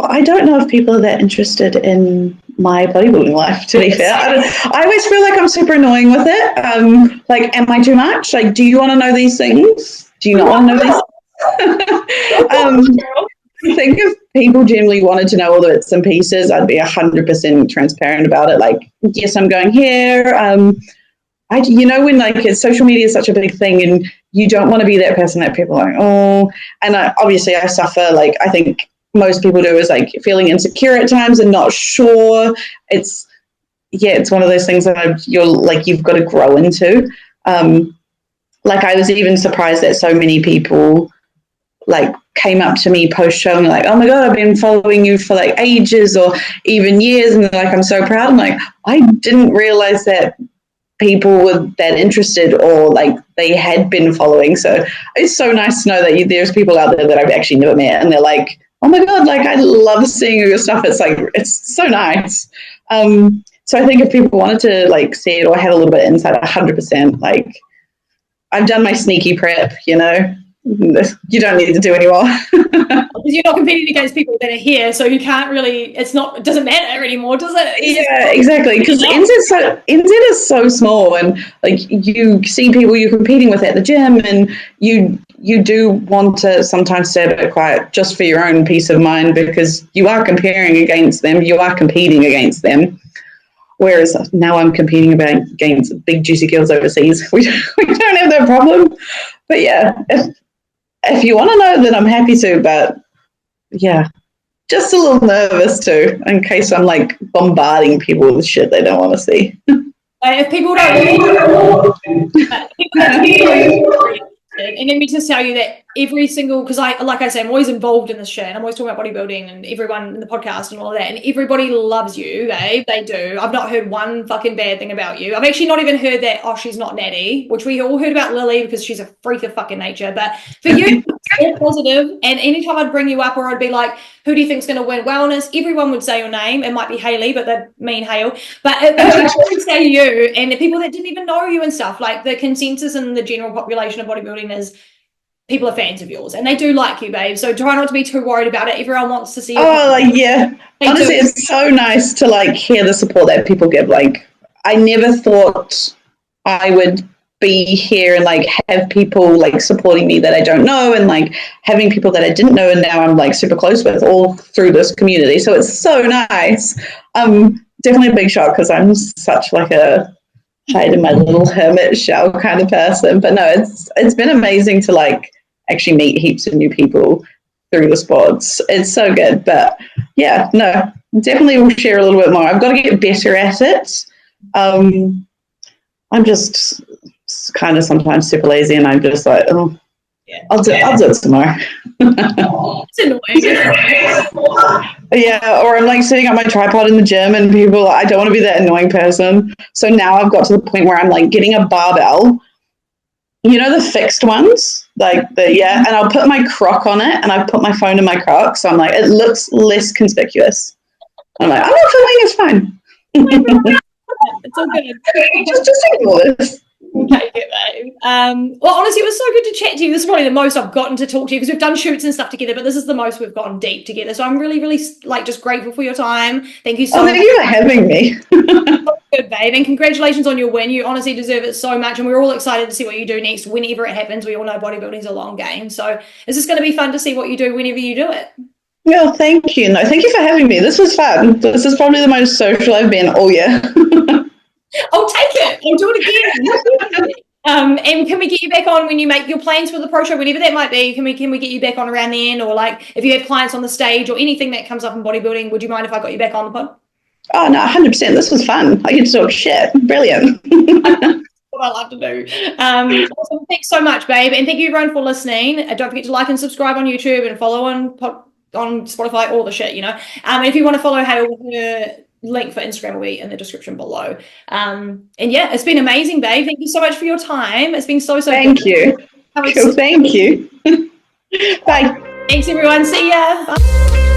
I don't know if people are that interested in my bodybuilding life, to be fair. I always feel like I'm super annoying with it. Like, am I too much? Like, do you want to know these things? Do you not want to know these? I think if people generally wanted to know all the bits and pieces, I'd be 100% transparent about it. Like, yes, I'm going here. When like social media is such a big thing, and you don't want to be that person that people are like, oh, and obviously I suffer. Like, I think most people do, is like feeling insecure at times and not sure. It's one of those things that you've got to grow into. Like, I was even surprised that so many people like came up to me post show and like, oh my God, I've been following you for like ages or even years, and they're like, I'm so proud. I'm like, I didn't realize that people were that interested or like they had been following. So it's so nice to know that there's people out there that I've actually never met, and they're like, oh my God, like, I love seeing your stuff. It's like, it's so nice. So I think if people wanted to like see it or had a little bit of insight, 100%, like, I've done my sneaky prep, you don't need to do anymore. Because you're not competing against people that are here, so you can't really, it doesn't matter anymore, does it? Yeah, exactly. Because NZ is so small, and like, you see people you're competing with at the gym, and you do want to sometimes stay a bit quiet just for your own peace of mind, because you are comparing against them, you are competing against them. Whereas now I'm competing against big juicy girls overseas. We don't have that problem. But yeah, if you want to know, then I'm happy to. But yeah, just a little nervous too, in case I'm like bombarding people with shit they don't want to see. If people don't, and let me just tell you that every single, because like I say, I'm always involved in this shit, and I'm always talking about bodybuilding and everyone in the podcast and all of that, and everybody loves you, babe. They do. I've not heard one fucking bad thing about you. I've actually not even heard that, oh, she's not natty, which we all heard about Lily because she's a freak of fucking nature. But for you, it's all positive. And anytime I'd bring you up or I'd be like, who do you think's going to win wellness? Everyone would say your name. It might be Hayle, but they mean Hayle. But I would say you, and the people that didn't even know you and stuff, like the consensus in the general population of bodybuilding is people are fans of yours and they do like you, babe. So try not to be too worried about it. Everyone wants to see you. Oh, like, yeah. Honestly, it's so nice to like hear the support that people give. Like, I never thought I would be here and like have people like supporting me that I don't know, and like having people that I didn't know and now I'm like super close with all through this community. So it's so nice. Definitely a big shock because I'm such like a hide in my little hermit shell kind of person. But no, it's been amazing to like actually meet heaps of new people through the sports. It's so good. But yeah, no, definitely will share a little bit more. I've got to get better at it. I'm just kind of sometimes super lazy, and I'm just like, oh, yeah, I'll do it tomorrow. It's annoying. Yeah, or I'm like sitting on my tripod in the gym, and people, I don't want to be that annoying person. So now I've got to the point where I'm like getting a barbell, you know, the fixed ones, like and I'll put my crock on it, and I put my phone in my crock, so I'm like, it looks less conspicuous. I'm like, I'm not filming, it's fine. It's all good. Just ignore this. Okay, babe. Well, honestly, it was so good to chat to you. This is probably the most I've gotten to talk to you because we've done shoots and stuff together, but this is the most we've gotten deep together. So I'm really, really like just grateful for your time. Thank you so much. Thank you for having me. Good, babe, and congratulations on your win. You honestly deserve it so much, and we're all excited to see what you do next whenever it happens. We all know bodybuilding is a long game, so it's just going to be fun to see what you do whenever you do it. Well, thank you. No, thank you for having me. This was fun. This is probably the most social I've been all year. I'll take it. I'll do it again. And can we get you back on when you make your plans for the pro show, whenever that might be? Can we get you back on around then, or like if you have clients on the stage or anything that comes up in bodybuilding? Would you mind if I got you back on the pod? Oh no, 100%. This was fun. I get to talk shit. Brilliant. What I love to do. Awesome. Thanks so much, babe, and thank you everyone for listening. Don't forget to like and subscribe on YouTube and follow on Spotify, all the shit, you know. And if you want to follow Hayle, her link for Instagram will be in the description below. And yeah, it's been amazing, babe. Thank you so much for your time. It's been so thank you. Cool, thank you. Bye. Thanks everyone. See ya. Bye.